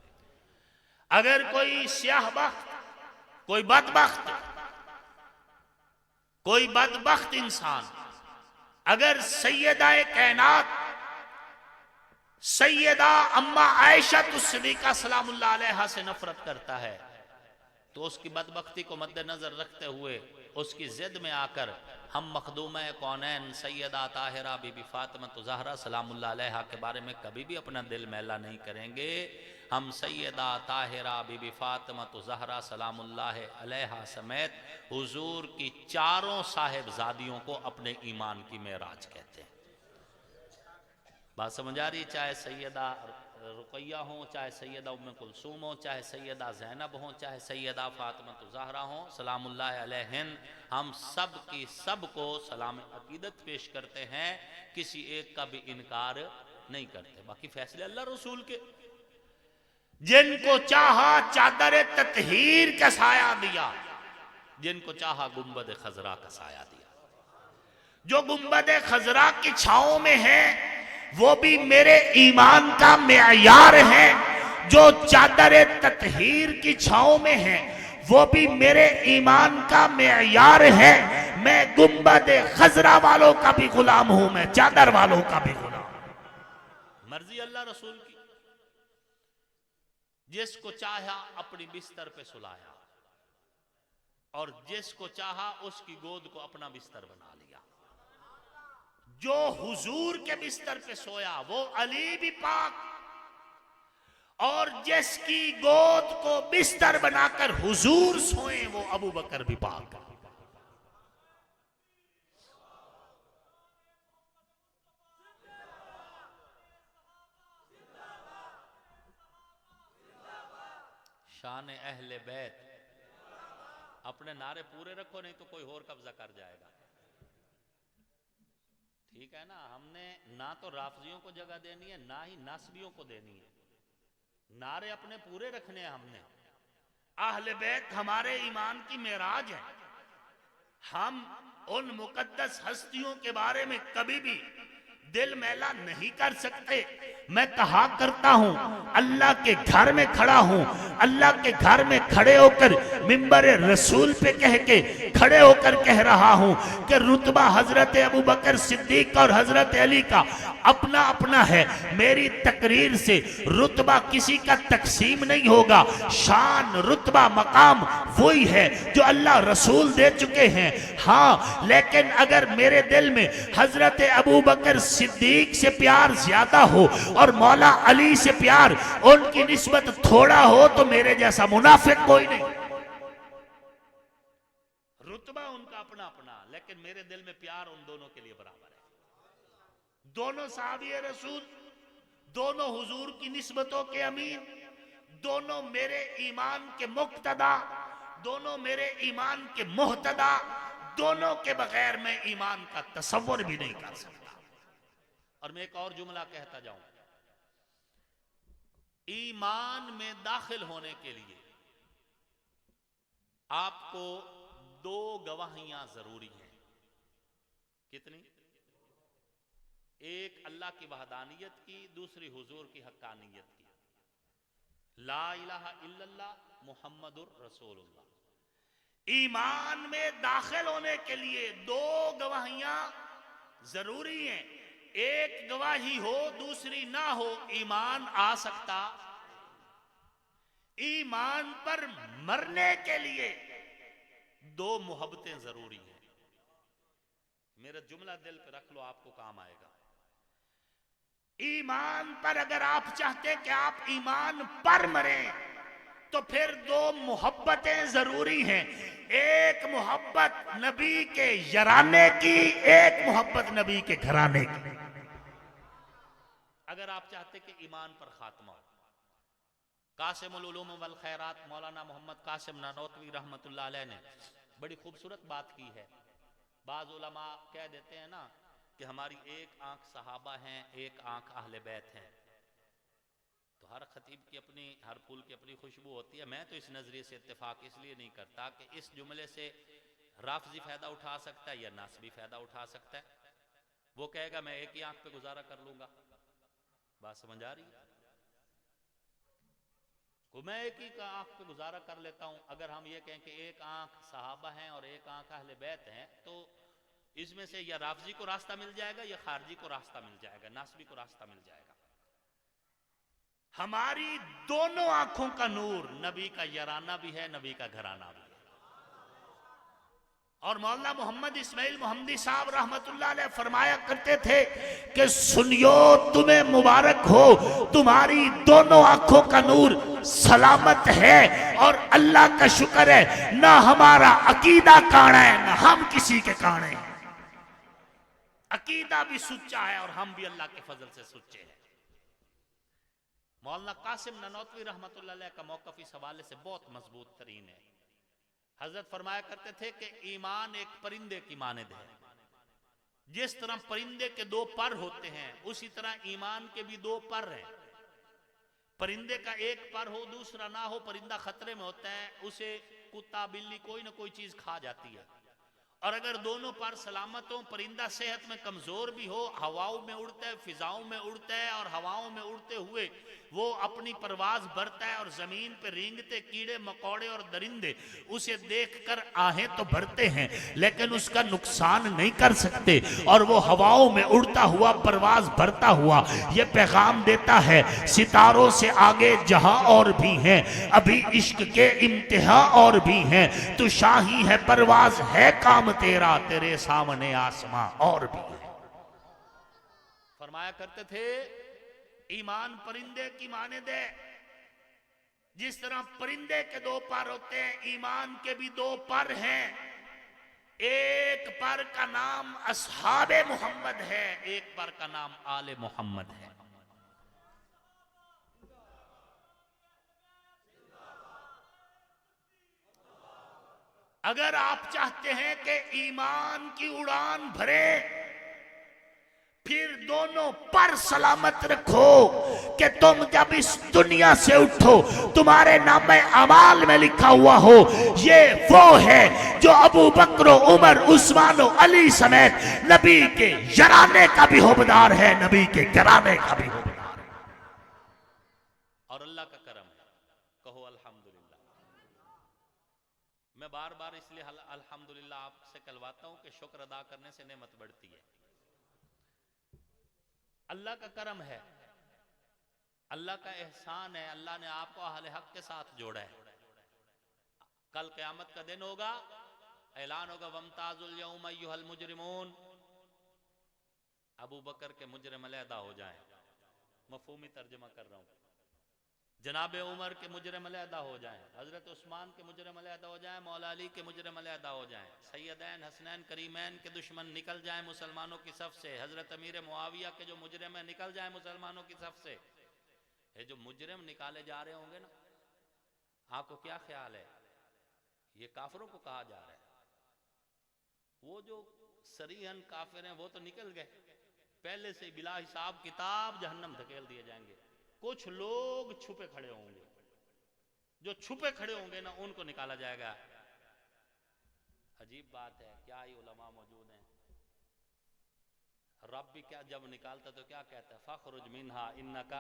Speaker 2: اگر کوئی سیاہ بخت، کوئی بدبخت، کوئی بدبخت انسان اگر سیدہ کائنات سیدہ اما عائشہ صدیقہ سلام اللہ علیہا سے نفرت کرتا ہے تو اس کی بدبختی کو مد نظر رکھتے ہوئے اس کی ضد میں آ کر ہم مخدومہ کونین سیدہ طاہرہ بی بی فاطمہ زہرا سلام اللہ علیہا کے بارے میں کبھی بھی اپنا دل میلا نہیں کریں گے۔ ہم سیدہ طاہرہ بی بی فاطمہ زہرا سلام اللہ علیہا سمیت حضور کی چاروں صاحبزادیوں کو اپنے ایمان کی معراج کہتے ہیں۔ بات سمجھ آ رہی؟ چاہے سیدہ رقیہ ہوں، چاہے سیدہ ام کلثوم ہوں، چاہے سیدہ زینب ہوں، چاہے سیدہ فاطمہ زہرا ہوں سلام اللہ علیہن، ہم سب کی سب کو سلام عقیدت پیش کرتے ہیں، کسی ایک کا بھی انکار نہیں کرتے۔ باقی فیصلے اللہ رسول کے۔ جن کو چاہا چادر تطہیر کا سایہ دیا،
Speaker 1: جن کو چاہا گنبد خضرا کا سایہ دیا۔
Speaker 2: جو گنبد خضرا کی چھاؤں میں ہیں وہ بھی میرے ایمان کا معیار ہے، جو چادر تطہیر کی چھاؤں میں ہیں وہ بھی میرے ایمان کا معیار ہے۔ میں گنبد خضرا والوں کا بھی غلام ہوں، میں چادر والوں کا بھی غلام ہوں۔
Speaker 1: مرضی اللہ رسول کی، جس کو چاہا اپنی بستر پہ سلایا اور جس کو چاہا اس کی گود کو اپنا بستر بنا لیا۔
Speaker 2: جو حضور کے بستر پہ سویا وہ علی بھی پاک، اور جس کی گود کو بستر بنا کر حضور سوئیں وہ ابو بکر بھی پاک۔
Speaker 1: شان اہل بیت، اپنے نعرے پورے رکھو نہیں تو کوئی اور قبضہ کر جائے گا۔ ٹھیک ہے نا، ہم نے نہ تو رافضیوں کو جگہ دینی ہے نہ ہی ناسبیوں کو دینی ہے، نعرے اپنے پورے رکھنے ہیں ہم نے۔
Speaker 2: اہل بیت ہمارے ایمان کی معراج ہے، ہم ان مقدس ہستیوں کے بارے میں کبھی بھی دل میلا نہیں کر سکتے۔ میں کہا کرتا ہوں اللہ کے گھر میں کھڑا ہوں، اللہ کے گھر میں کھڑے ہو کر منبر رسول پہ کھڑے ہو کر کہہ رہا ہوں کہ رتبہ حضرت ابو بکر صدیق اور حضرت علی کا اپنا اپنا ہے۔ میری تقریر سے رتبہ کسی کا تقسیم نہیں ہوگا، شان رتبہ مقام وہی ہے جو اللہ رسول دے چکے ہیں۔ ہاں لیکن اگر میرے دل میں حضرت ابو بکر صدیق سے پیار زیادہ ہو اور مولا علی سے پیار ان کی نسبت تھوڑا ہو تو میرے جیسا منافق کوئی نہیں۔
Speaker 1: رتبہ ان کا اپنا اپنا، لیکن میرے دل میں پیار ان دونوں کے لیے برابر ہے۔
Speaker 2: دونوں صحابی رسول، دونوں حضور کی نسبتوں کے امین، دونوں میرے ایمان کے مقتدا، دونوں میرے ایمان کے محتدا، دونوں کے بغیر میں ایمان کا تصور بھی نہیں کر سکتا۔
Speaker 1: اور میں ایک اور جملہ کہتا جاؤں، ایمان میں داخل ہونے کے لیے آپ کو دو گواہیاں ضروری ہیں۔ کتنی؟ ایک اللہ کی وحدانیت کی، دوسری حضور کی حقانیت کی۔ لا الہ الا اللہ محمد الرسول اللہ۔
Speaker 2: ایمان میں داخل ہونے کے لیے دو گواہیاں ضروری ہیں، ایک گواہی ہو دوسری نہ ہو ایمان آ سکتا۔ ایمان پر مرنے کے لیے
Speaker 1: دو محبتیں ضروری ہیں۔ میرا جملہ دل پہ رکھ لو، آپ کو کام آئے گا۔
Speaker 2: ایمان پر اگر آپ چاہتے کہ آپ ایمان پر مریں تو پھر دو محبتیں ضروری ہیں، ایک محبت نبی کے یارانے کی، ایک محبت نبی کے گھرانے کی۔
Speaker 1: اگر آپ چاہتے کہ ایمان پر خاتمہ ہو، قاسم العلوم والخیرات مولانا محمد قاسم نانوتوی رحمت اللہ علیہ نے بڑی خوبصورت بات کی ہے۔ بعض علماء کہہ دیتے ہیں نا کہ ہماری ایک آنکھ صحابہ ہیں، ایک آنکھ اہل بیت ہیں، تو ہر خطیب کی اپنی، ہر پھول کی اپنی خوشبو ہوتی ہے۔ میں تو اس نظریے سے اتفاق اس لیے نہیں کرتا کہ اس جملے سے رافضی فائدہ اٹھا سکتا ہے یا ناسبی فائدہ اٹھا سکتا ہے۔ وہ کہے گا میں ایک ہی آنکھ پہ گزارا کر لوں گا، بات سمجھ آ رہی ہے؟ میں ایک ہی آنکھ پہ گزارا کر لیتا ہوں۔ اگر ہم یہ کہیں کہ ایک آنکھ صحابہ ہیں اور ایک آنکھ اہل بیت ہیں تو اس میں سے یا رافضی کو راستہ مل جائے گا یا خارجی کو راستہ مل جائے گا، ناسبی کو راستہ مل جائے گا۔
Speaker 2: ہماری دونوں آنکھوں کا نور نبی کا یارانہ بھی ہے، نبی کا گھرانہ بھی ہے۔ اور مولانا محمد اسماعیل محمدی صاحب رحمت اللہ علیہ فرمایا کرتے تھے کہ سنیو تمہیں مبارک ہو، تمہاری دونوں آنکھوں کا نور سلامت ہے، اور اللہ کا شکر ہے نہ ہمارا عقیدہ کاڑا ہے نہ ہم کسی کے کاڑے ہیں۔ عقیدہ بھی سچا ہے اور ہم بھی اللہ کے فضل سے سچے ہیں۔
Speaker 1: مولانا قاسم نانوتوی رحمت اللہ علیہ کا موقف اس حوالے سے بہت مضبوط ترین ہے۔ حضرت فرمایا کرتے تھے کہ ایمان ایک پرندے کی مانند ہے، جس طرح پرندے کے دو پر ہوتے ہیں اسی طرح ایمان کے بھی دو پر ہیں۔ پرندے کا ایک پر ہو دوسرا نہ ہو، پرندہ خطرے میں ہوتا ہے، اسے کتا بلی کوئی نہ کوئی چیز کھا جاتی ہے، اور اگر دونوں پر سلامت ہوں، پرندہ صحت میں کمزور بھی ہو، ہواؤں میں اڑتا ہے، فضاؤں میں اڑتا ہے، اور ہواؤں میں اڑتے ہوئے وہ اپنی پرواز بھرتا ہے، اور زمین پہ رینگتے کیڑے مکوڑے اور درندے اسے دیکھ کر آہیں تو بھرتے ہیں لیکن اس کا نقصان نہیں کر سکتے، اور وہ ہواؤں میں اڑتا ہوا پرواز بھرتا ہوا یہ پیغام دیتا ہے ستاروں سے آگے جہاں اور بھی ہیں، ابھی عشق کے انتہا اور بھی ہیں، تو شاہی ہے پرواز ہے کام تیرا، تیرے سامنے آسماں اور بھی ہے۔ فرمایا کرتے تھے ایمان پرندے کی مانند ہے، جس طرح پرندے کے دو پر ہوتے ہیں ایمان کے بھی دو پر ہیں، ایک پر کا نام اصحاب محمد ہے، ایک پر کا نام آل محمد ہے۔ اگر آپ چاہتے ہیں کہ ایمان کی اڑان بھرے، پھر دونوں پر سلامت رکھو کہ تم جب اس دنیا سے اٹھو تمہارے نام اعمال میں لکھا ہوا ہو یہ وہ ہے جو ابو بکر و عمر عثمان و علی سمیت نبی کے یرانے کا بھی حوبدار ہے، نبی کے گرانے کا بھی حوبدار ہے۔ اور اللہ کا کرم ہے، کہو الحمدللہ۔ میں بار بار اس لیے الحمدللہ آپ سے کہلواتا ہوں کہ شکر ادا کرنے سے نعمت بڑھتی ہے۔ اللہ کا کرم ہے، اللہ کا احسان ہے، اللہ نے آپ کو اہل حق کے ساتھ جوڑا ہے۔ کل قیامت کا دن ہوگا، اعلان ہوگا وَامْتَازُوا الْيَوْمَ أَيُّهَا الْمُجْرِمُونَ، ابو بکر کے مجرم علیحدہ ہو جائیں، مفہومی ترجمہ کر رہا ہوں، جناب عمر کے مجرم علیحدہ ہو جائیں، حضرت عثمان کے مجرم علیحدہ ہو جائیں، مولا علی کے مجرم علیحدہ ہو جائیں، سیدین حسنین کریمین کے دشمن نکل جائیں مسلمانوں کی صف سے، حضرت امیر معاویہ کے جو مجرم ہیں نکل جائیں مسلمانوں کی صف سے۔ یہ جو مجرم نکالے جا رہے ہوں گے نا، آپ کو کیا خیال ہے یہ کافروں کو کہا جا رہا ہے؟ وہ جو صریحاً کافر ہیں وہ تو نکل گئے، پہلے سے بلا حساب کتاب جہنم دھکیل دیے جائیں گے۔ کچھ لوگ چھپے کھڑے ہوں گے، جو چھپے کھڑے ہوں گے نا ان کو نکالا جائے گا۔ عجیب بات ہے، کیا ہی علماء موجود ہیں۔ رب بھی کیا جب نکالتا تو کیا کہتا ہے فَخْرُجْ مِنْهَا إِنَّكَ،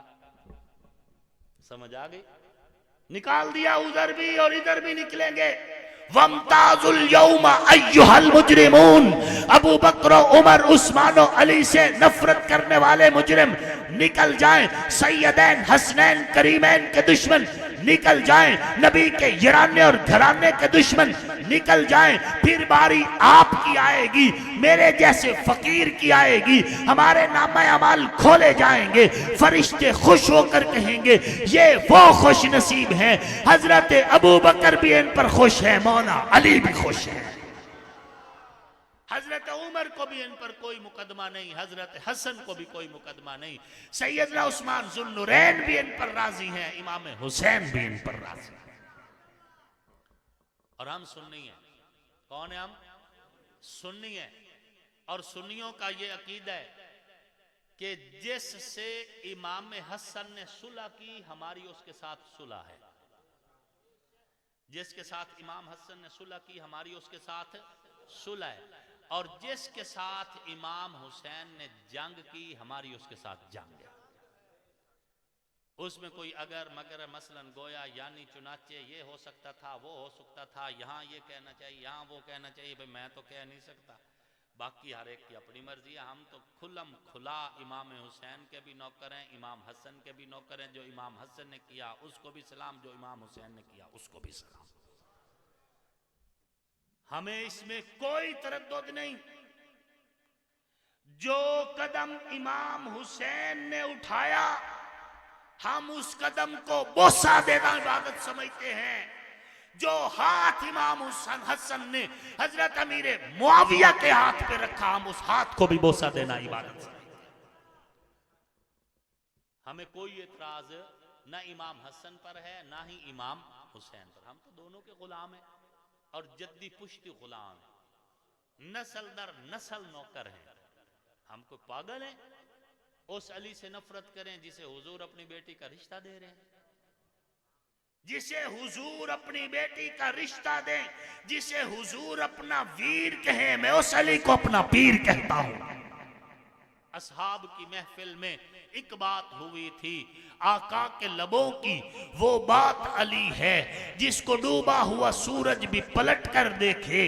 Speaker 1: سمجھ آگئی؟ نکال دیا ادھر بھی اور ادھر بھی نکلیں گے۔ وَامْتَازُوا الْيَوْمَ أَيُّهَا الْمُجْرِمُونَ، ابو بکر و عمر عثمان و علی سے نفرت کرنے والے مجرم نکل جائیں، سیدین حسنین کریمین کے دشمن نکل جائیں، نبی کے یرانے اور گھرانے کے دشمن نکل جائیں، پھر باری آپ کی آئے گی، میرے جیسے فقیر کی آئے گی، ہمارے نامہ اعمال کھولے جائیں گے، فرشتے خوش ہو کر کہیں گے یہ وہ خوش نصیب ہیں۔ حضرت ابو بکر بھی ان پر خوش ہے، مولا علی بھی خوش ہے، حضرت عمر کو بھی ان پر کوئی مقدمہ نہیں، حضرت حسن کو بھی کوئی مقدمہ نہیں، سیدنا عثمان ذو النورین بھی ان پر راضی ہیں، امام حسین بھی ان پر راضی ہیں۔ اور ہم سنی ہیں، کون ہیں ہم؟ سنی ہیں، اور سنیوں کا یہ عقیدہ ہے کہ جس سے امام حسن نے صلح کی ہماری اس کے ساتھ صلح ہے، جس کے ساتھ امام حسن نے صلح کی ہماری اس کے ساتھ صلح ہے، اور جس کے ساتھ امام حسین نے جنگ کی ہماری اس کے ساتھ جنگ ہے۔ اس میں کوئی اگر مگر مثلا گویا یعنی چنانچہ یہ ہو سکتا تھا، وہ ہو سکتا تھا، یہاں یہ کہنا چاہیے، یہاں وہ کہنا چاہیے، بھئی میں تو کہہ نہیں سکتا، باقی ہر ایک کی اپنی مرضی ہے۔ ہم تو کھلم کھلا امام حسین کے بھی نوکر ہیں، امام حسن کے بھی نوکر ہیں، جو امام حسن نے کیا اس کو بھی سلام، جو امام حسین نے کیا اس کو بھی سلام، ہمیں اس میں کوئی تردد نہیں۔ جو قدم امام حسین نے اٹھایا ہم اس قدم کو بوسہ دینا عبادت سمجھتے ہیں، جو ہاتھ امام حسن نے حضرت امیر معاویہ کے ہاتھ پہ رکھا ہم اس ہاتھ کو بھی بوسہ دینا عبادت سمجھتے ہیں۔ ہمیں کوئی اعتراض نہ امام حسن پر ہے نہ ہی امام حسین پر، ہم تو دونوں کے غلام ہیں اور جدی پشتی غلام ہیں، نسل در نسل نوکر ہیں۔ ہم کو پاگل ہیں اس علی سے نفرت کریں جسے حضور اپنی بیٹی کا رشتہ دے رہے ہیں؟
Speaker 2: جسے حضور اپنی بیٹی کا رشتہ دیں، جسے حضور اپنا ویر کہیں، میں اس علی کو اپنا پیر کہتا ہوں۔ اصحاب کی محفل میں ایک بات ہوئی تھی، آقا کے لبوں کی وہ بات علی ہے جس کو ڈوبا ہوا سورج بھی پلٹ کر دیکھے۔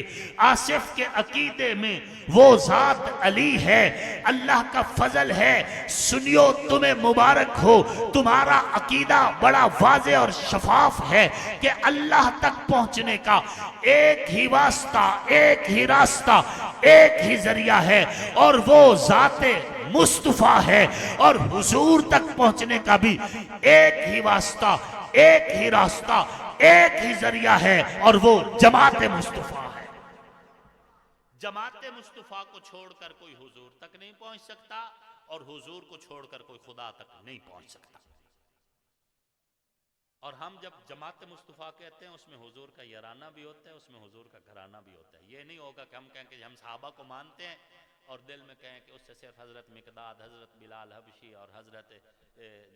Speaker 2: آصف کے عقیدے میں وہ ذات علی ہے، اللہ کا فضل ہے۔ سنیو تمہیں مبارک ہو، تمہارا عقیدہ بڑا واضح اور شفاف ہے کہ اللہ تک پہنچنے کا ایک ہی واسطہ، ایک ہی راستہ، ایک ہی ذریعہ ہے، اور وہ ذات مصطفیٰ ہے۔ اور حضور تک پہنچنے کا بھی ایک ہی واسطہ، ایک ہی راستہ، ایک ہی ذریعہ ہے، اور وہ جماعت مصطفیٰ ہے۔ جماعت مصطفیٰ کو چھوڑ کر کوئی حضور تک نہیں پہنچ سکتا، اور حضور کو چھوڑ کر کوئی خدا تک نہیں پہنچ سکتا۔ اور ہم جب جماعت مصطفیٰ کہتے ہیں، اس میں حضور کا یارانہ بھی ہوتا ہے، اس میں حضور کا گھرانہ بھی ہوتا ہے۔ یہ نہیں ہوگا کہ ہم کہیں کہ ہم صحابہ کو مانتے ہیں اور دل میں کہیں کہ اس سے صرف حضرت مقداد، حضرت بلال حبشی اور حضرت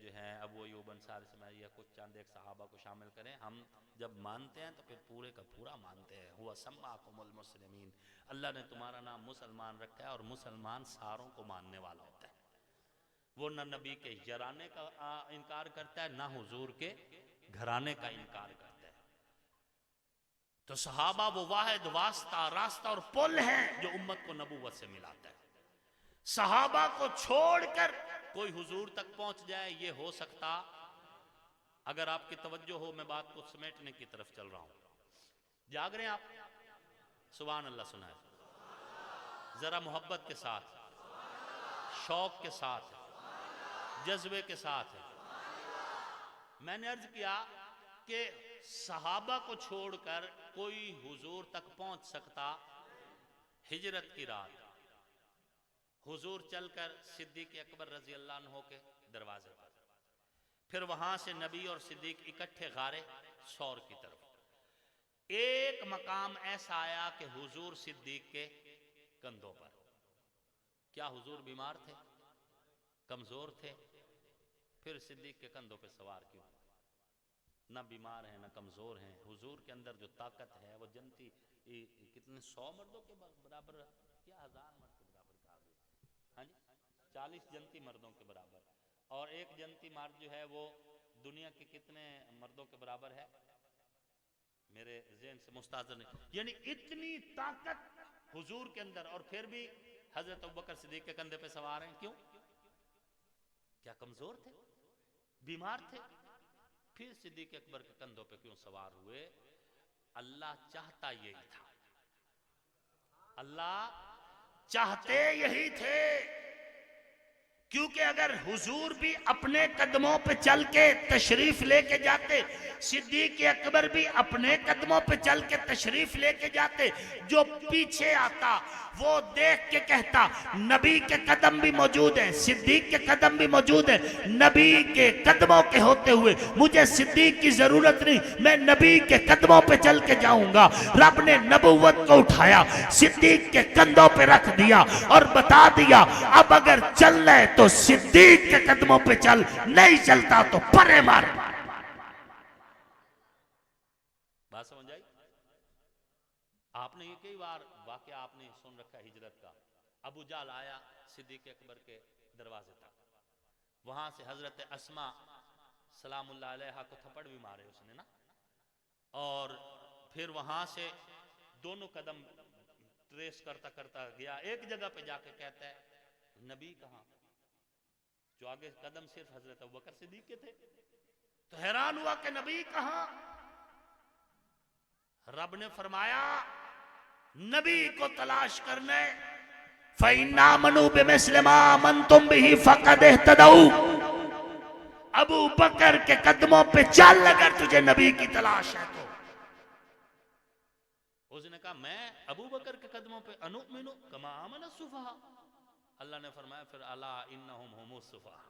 Speaker 2: جو ہیں ابو ایوب انصاری سے یا کچھ چند ایک صحابہ کو شامل کریں۔ ہم جب مانتے ہیں تو پھر پورے کا پورا مانتے ہیں۔ ہوا سماکم المسلمین، اللہ نے تمہارا نام مسلمان رکھا ہے، اور مسلمان ساروں کو ماننے والا ہوتا ہے۔ وہ نہ نبی کے یارانے کا انکار کرتا ہے، نہ حضور کے گھرانے کا انکار کرتا ہے۔ تو صحابہ وہ واحد واسطہ، راستہ اور پل ہیں جو امت کو نبوت سے ملاتا ہے۔ صحابہ کو چھوڑ کر کوئی حضور تک پہنچ جائے، یہ ہو سکتا؟ اگر آپ کی توجہ ہو، میں بات کو سمیٹنے کی طرف چل رہا ہوں۔ جاگ رہے ہیں آپ؟ سبحان اللہ سنائے ذرا محبت کے ساتھ، شوق کے ساتھ، جذبے کے ساتھ۔ میں نے عرض کیا کہ صحابہ کو چھوڑ کر کوئی حضور تک پہنچ سکتا؟ ہجرت کی رات حضور چل کر صدیق اکبر رضی اللہ عنہ کے دروازے پر، پھر وہاں سے نبی اور صدیق اکٹھے غار ثور کی طرف۔ ایک مقام ایسا آیا کہ حضور صدیق کے کندھوں پر۔ کیا حضور بیمار تھے؟ کمزور تھے؟ پھر صدیق کے کندھوں پہ سوار کیوں؟ نہ بیمار ہیں نہ کمزور ہیں۔ حضور کے اندر جو طاقت ہے وہ جنتی کتنے 100 مردوں کے برابر، کیا 1000 مرد کے برابر کہا گیا؟ ہاں جی 40 جنتی مردوں کے برابر، اور ایک جنتی مرد جو ہے وہ دنیا کے کتنے مردوں کے برابر ہے؟ میرے ذہن سے مستحضر نہیں، یعنی اتنی طاقت حضور کے اندر، اور پھر بھی حضرت ابوبکر صدیق کے کندھے پہ سوار ہیں۔ کیوں؟ کیا کمزور تھے؟ بیمار تھے؟ پھر صدیق اکبر کے کندھوں پہ کیوں سوار ہوئے؟ اللہ چاہتا یہی تھا، اللہ چاہتے یہی تھے، کیونکہ اگر حضور بھی اپنے قدموں پہ چل کے تشریف لے کے جاتے، صدیق اکبر بھی اپنے قدموں پہ چل کے تشریف لے کے جاتے، جو پیچھے آتا وہ دیکھ کے کہتا نبی کے قدم بھی موجود ہیں، صدیق کے قدم بھی موجود ہیں، نبی کے قدموں کے ہوتے ہوئے مجھے صدیق کی ضرورت نہیں، میں نبی کے قدموں پہ چل کے جاؤں گا۔ رب نے نبوت کو اٹھایا، صدیق کے کندھوں پہ رکھ دیا اور بتا دیا اب اگر چلنا ہے تو صدیق کے قدموں پہ چل، نہیں چلتا تو پرے مار۔ بات سمجھ آئی؟ آپ نے یہ کئی بار واقعہ آپ نے سن رکھا ہجرت کا۔ ابو جہل آیا صدیق اکبر کے دروازے تک، وہاں سے حضرت اسماء سلام اللہ علیہا کو تھپڑ بھی مارے اس نے نا، اور پھر وہاں سے دونوں قدم ٹریس کرتا کرتا گیا، ایک جگہ پہ جا کے کہتا ہے نبی کہاں؟ جو آگے قدم صرف حضرت ابوبکر صدیق کے تھے، تو حیران ہوا کہ نبی کہاں؟ رب نے فرمایا نبی کو تلاش کرنے، فَإِنَّ آمَنُوا بِمِثْلِ مَا آمَنْتُمْ بِهِ فَقَدْ اهْتَدَوْا۔ ابو بکر کے قدموں پہ چل اگر تجھے نبی کی تلاش ہے تو۔ اس نے کہا میں ابو بکر کے قدموں پہ انؤمن کما آمن السفہاء۔ اللہ نے فرمایا پھر الا انہم هم السفہاء،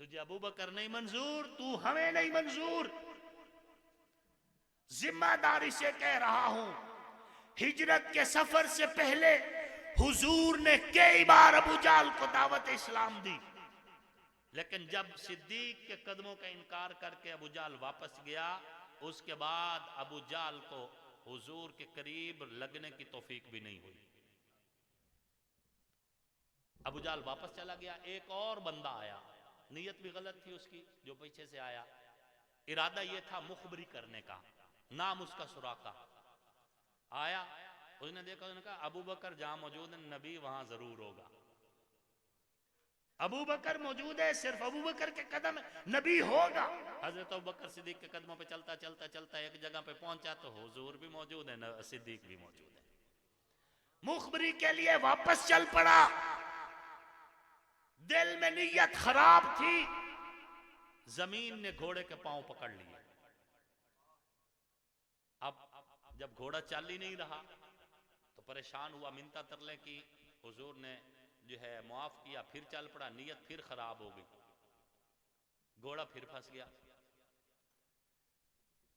Speaker 2: تجھے ابو بکر نہیں منظور، تو ہمیں نہیں منظور۔ ذمہ داری سے کہہ رہا ہوں، ہجرت کے سفر سے پہلے حضور نے کئی بار ابو جہل کو دعوت اسلام دی،
Speaker 1: لیکن جب صدیق کے قدموں کا انکار کر کے ابو جہل واپس گیا، اس کے بعد ابو جہل کو حضور کے قریب لگنے کی توفیق بھی نہیں ہوئی۔ ابو جہل واپس چلا گیا، ایک اور بندہ آیا، نیت بھی غلط تھی اس کی، جو پیچھے سے آیا، ارادہ یہ تھا مخبری کرنے کا، نام اس کا سراقہ۔ آیا، اس نے دیکھا، اس نے کہا ابو بکر جہاں موجود ہے نبی وہاں ضرور ہوگا۔ ابو بکر موجود ہے، صرف ابو بکر کے قدم نبی ہوگا۔ حضرت ابو بکر صدیق کے قدموں پہ چلتا چلتا چلتا ایک جگہ پہ پہنچا تو حضور بھی موجود ہے، صدیق بھی موجود ہے۔ مخبری کے لیے واپس چل پڑا، دل میں نیت خراب تھی، زمین نے گھوڑے کے پاؤں پکڑ لیے۔ اب جب گھوڑا چل ہی نہیں رہا تو پریشان ہوا، منتیں ترلے کی، حضور نے جو ہے معاف کیا، پھر چل پڑا، نیت پھر خراب ہو گئی، گھوڑا پھر پھنس گیا۔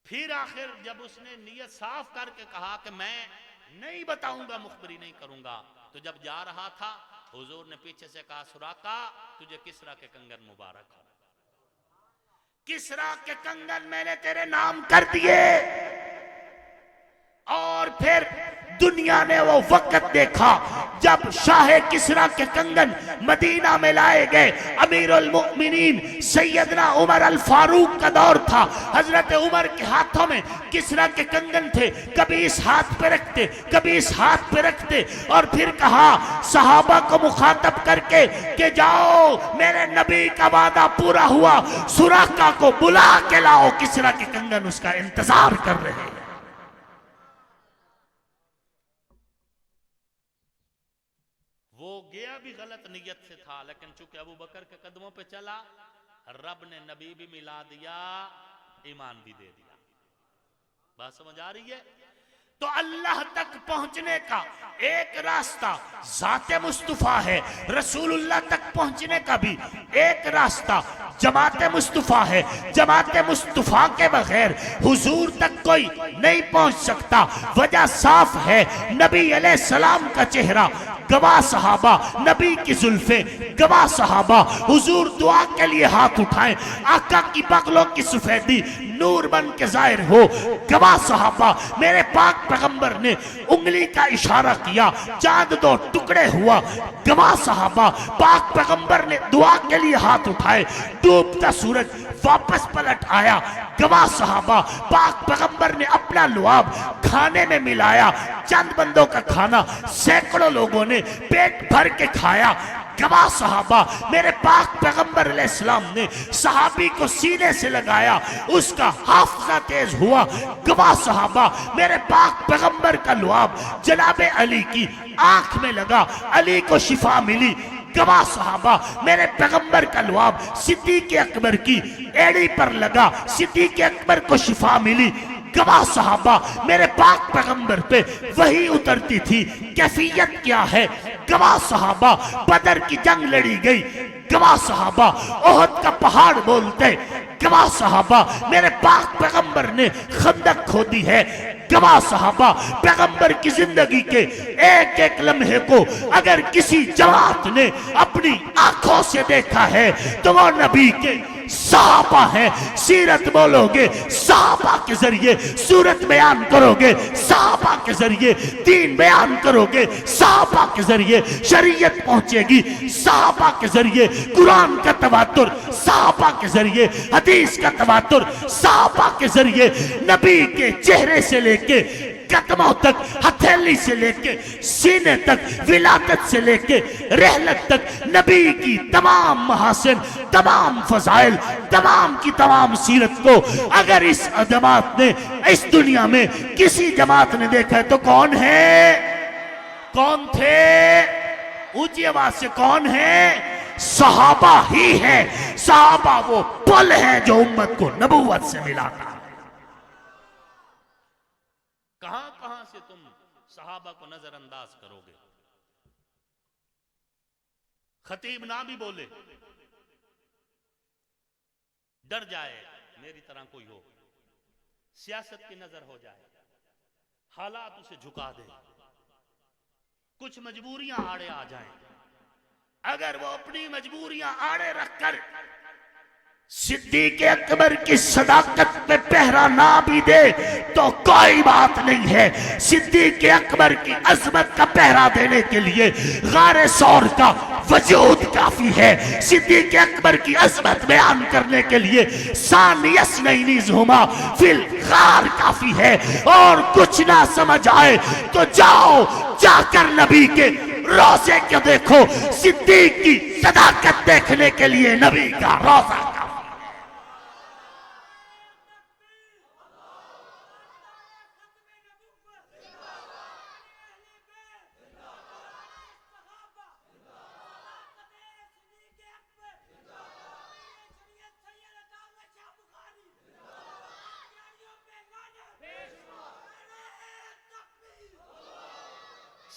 Speaker 1: پھر آخر جب اس نے نیت صاف کر کے کہا کہ میں نہیں بتاؤں گا، مخبری نہیں کروں گا، تو جب جا رہا تھا حضور نے پیچھے سے کہا سراقہ تجھے کسریٰ کے کنگن مبارک ہو، کسریٰ کے کنگن میں نے تیرے نام کر دیے۔ اور پھر دنیا نے وہ وقت دیکھا جب شاہ کسریٰ کے کنگن مدینہ میں لائے گئے، امیر المؤمنین سیدنا عمر الفاروق کا دور تھا، حضرت عمر کے ہاتھوں میں کسریٰ کے کنگن تھے، کبھی اس ہاتھ پہ رکھتے کبھی اس ہاتھ پہ رکھتے، اور پھر کہا صحابہ کو مخاطب کر کے کہ جاؤ میرے نبی کا وعدہ پورا ہوا، سراقہ کو بلا کے لاؤ، کسریٰ کے کنگن اس کا انتظار کر رہے ہیں۔ وہ گیا بھی غلط نیت سے تھا، لیکن چونکہ ابو بکر کے قدموں پہ چلا، رب نے نبی بھی ملا دیا، ایمان بھی دے دیا۔ بات سمجھ آ رہی ہے؟ تو اللہ تک پہنچنے کا ایک راستہ ذات مصطفیٰ ہے، رسول اللہ تک پہنچنے کا بھی ایک راستہ جماعت مصطفیٰ ہے۔ جماعت مصطفیٰ کے بغیر حضور تک کوئی نہیں پہنچ سکتا۔ وجہ صاف ہے، نبی علیہ السلام کا چہرہ گواہ صحابہ، نبی کی زلفیں گواہ صحابہ، حضور دعا کے لیے ہاتھ اٹھائیں، آقا کی بغلوں کی سفیدی نور بن کے ظاہر ہو، گواہ صحابہ۔ میرے پاک پیغمبر نے انگلی کا اشارہ کیا، چاند دو ٹکڑے ہوا، گواہ صحابہ۔ پاک پیغمبر نے دعا کے لیے ہاتھ اٹھائے، ڈوبتا سورج واپس پلٹ آیا، گواہ صحابہ۔ پاک پیغمبر نے اپنا لعاب کھانے میں ملایا، چند بندوں کا کھانا سینکڑوں لوگوں نے پیٹ بھر کے کھایا، گواہ صحابہ۔ میرے پاک پیغمبر علیہ السلام نے صحابی کو سینے سے لگایا، اس کا حافظہ تیز ہوا، گواہ صحابہ۔ میرے پاک پیغمبر کا لعاب جناب علی کی آنکھ میں لگا، علی کو شفا ملی، گواہ صحابہ۔ میرے پیغمبر کا لعاب صدیق اکبر کی ایڑی پر لگا، صدیق اکبر کو شفا ملی، گواہ صحابہ۔ میرے پاک پیغمبر پہ وحی اترتی تھی، کیفیت کیا ہے، گواہ صحابہ۔ بدر کی جنگ لڑی گئی، گواہ صحابہ۔ احد کا پہاڑ بولتے، گواہ صحابہ۔ میرے پاک پیغمبر نے خندق کھودی ہے، گواہ صحابہ۔ پیغمبر کی زندگی کے ایک ایک لمحے کو اگر کسی جماعت نے اپنی آنکھوں سے دیکھا ہے تو وہ نبی کے صحابہ ہیں۔ سیرت بولو گے صحابہ کے ذریعے، سورت بیان کرو گے صحابہ کے ذریعے، دین بیان کرو گے صحابہ کے ذریعے، شریعت پہنچے گی صحابہ کے ذریعے، قرآن کا تواتر صحابہ کے ذریعے، حدیث کا تواتر صحابہ کے ذریعے۔ نبی کے چہرے سے لے کے قدموں تک، ہتھیلی سے لے کے سینے تک، ولادت سے لے کے رحلت تک، نبی کی تمام محاسن، تمام فضائل، تمام کی تمام سیرت کو اگر اس جماعت نے، اس دنیا میں کسی جماعت نے دیکھا ہے تو کون ہے؟ کون تھے؟ اونچی آواز سے کون ہے؟ صحابہ ہی ہیں۔ صحابہ وہ پل ہیں جو امت کو نبوت سے ملاتا ہے۔ کہاں کہاں سے تم صحابہ کو نظر انداز کرو گے؟ خطیب نہ بھی بولے، ڈر جائے میری طرح کوئی ہو، سیاست کی نظر ہو جائے، حالات اسے جھکا دے، کچھ مجبوریاں آڑے آ جائیں،
Speaker 2: اگر وہ اپنی مجبوریاں آڑے رکھ کر صدیق اکبر کی صداقت پہ پہرا نہ بھی دے تو کوئی بات نہیں ہے. صدیق اکبر کی عظمت کا پہرا دینے کے لیے غار ثور کا وجود کافی ہے. صدیق اکبر کی عظمت بیان کرنے کے لیے ثانی اثنین ہما فی الغار کافی ہے. اور کچھ نہ سمجھ آئے تو جاؤ جا کر نبی کے روزے کو دیکھو. صدیق کی صداقت دیکھنے کے لیے نبی کا روزہ.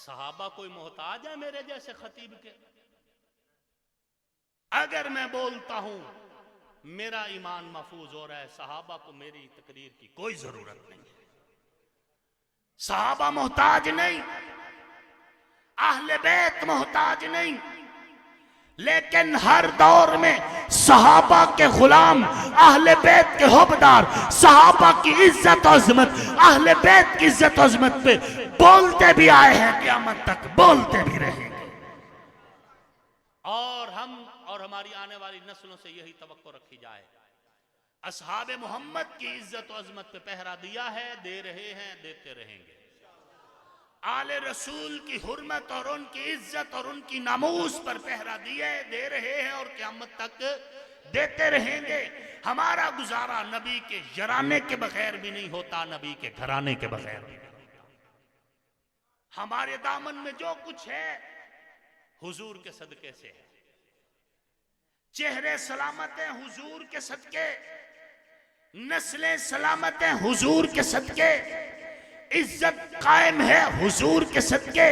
Speaker 3: صحابہ کوئی محتاج ہے میرے جیسے خطیب کے؟
Speaker 2: اگر میں بولتا ہوں
Speaker 3: میرا ایمان محفوظ ہو رہا ہے، صحابہ کو میری تقریر کی
Speaker 2: کوئی ضرورت نہیں ہے. صحابہ محتاج نہیں، اہل بیت محتاج نہیں، لیکن ہر دور میں صحابہ کے غلام، اہل بیت کے حبدار، صحابہ کی عزت و عظمت، اہل بیت کی عزت و عظمت پہ بولتے بھی آئے ہیں، قیامت تک بولتے بھی رہیں گے.
Speaker 3: اور ہم اور ہماری آنے والی نسلوں سے یہی توقع رکھی جائے.
Speaker 2: اصحاب محمد کی عزت و عظمت پہ پہرا دیا ہے،
Speaker 3: دے رہے ہیں، دیتے رہیں گے.
Speaker 2: آل رسول کی حرمت اور ان کی عزت اور ان کی ناموس پر پہرا دیے، دے رہے ہیں اور قیامت تک دیتے رہیں گے. ہمارا گزارا نبی کے یرانے کے بغیر بھی نہیں ہوتا، نبی کے گھرانے کے بغیر بھی نہیں ہوتا. ہمارے دامن میں جو کچھ ہے
Speaker 3: حضور کے صدقے سے ہے.
Speaker 2: چہرے سلامت ہیں حضور کے صدقے، نسلیں سلامت ہیں حضور کے صدقے، عزت قائم ہے حضور کے صدقے،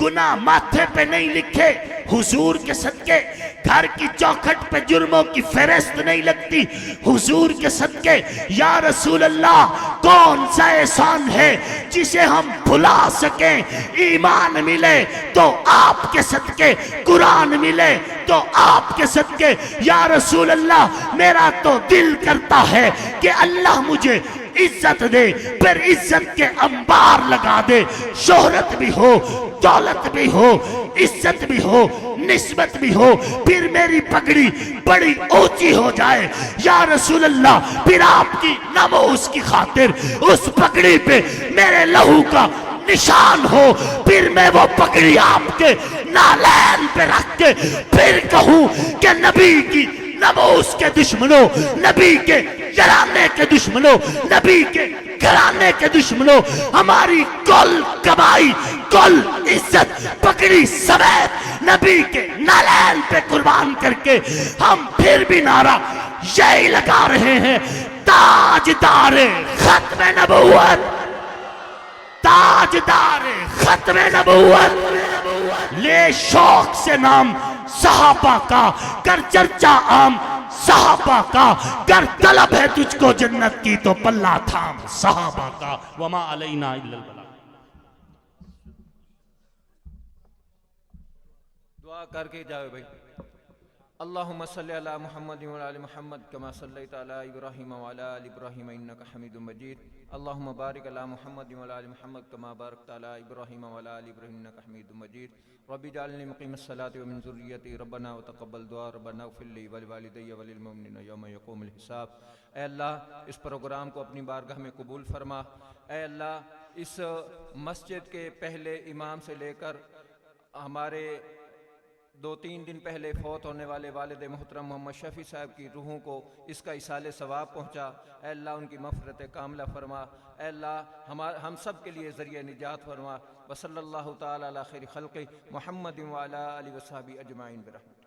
Speaker 2: گناہ ماتھے پہ نہیں لکھے حضور کے صدقے، گھر کی چوکھٹ پہ جرموں کی فہرست نہیں لگتی حضور کے صدقے. یا رسول اللہ کون سا احسان ہے جسے ہم بھلا سکیں؟ ایمان ملے تو آپ کے صدقے، قرآن ملے تو آپ کے صدقے. یا رسول اللہ میرا تو دل کرتا ہے کہ اللہ مجھے عزت دے، پھر عزت کے انبار لگا دے، شہرت بھی ہو، دولت بھی ہو، عزت بھی ہو، نسبت بھی ہو، پھر میری پگڑی بڑی اونچی ہو جائے. یا رسول اللہ پھر آپ کی ناموس کی خاطر اس پگڑی پہ میرے لہو کا نشان ہو، پھر میں وہ پگڑی آپ کے نالین پہ رکھ کے پھر کہوں کہ نبی کی ناموس کے دشمنوں، نبی کے گھرانے کے دشمنوں، نبی کے گھرانے کے دشمنوں، ہماری کل کمائی، کل عزت پکڑی سمیت نبی کے نالین پہ قربان کر کے ہم پھر بھی نعرہ یہی لگا رہے ہیں، تاجدار ختم نبوت، تاجدار ختم نبوت. لے شوق سے نام صحابہ کا، کر چرچا عام صحابہ کا، کر طلب ہے تجھ کو جنت کی تو پلہ تھام صحابہ کا.
Speaker 3: وما علینا الا البلاغ.
Speaker 4: دعا کر کے جاؤ بھائی. اللہم صلی علی محمد و علی محمد کما صلیت علی ابراہیم و علی آل ابراہیم انکا حمید مجید. اللہم بارک علی محمد و علی محمد کما بارکت علی ابراہیم و علی آل ابراہیم انکا حمید مجید. رب اجعلنی مقیم الصلاة ومن ذریتی ربنا وتقبل دعا ربنا اغفر لی ولوالدی وللمؤمنین یوم یقوم الحساب. اے اللہ اس پروگرام کو اپنی بارگاہ میں قبول فرما. اے اللہ اس مسجد کے پہلے امام سے لے کر ہمارے 2-3 دن پہلے فوت ہونے والے والد محترم محمد شفیع صاحب کی روحوں کو اس کا ایصال ثواب پہنچا. اے اللہ ان کی مغفرت کاملہ فرما. اے اللہ ہم سب کے لیے ذریعہ نجات فرما. وصلی اللہ تعالی علی خیر خلق محمد وعلی آلہ وصحبہ اجمعین برحمتہ.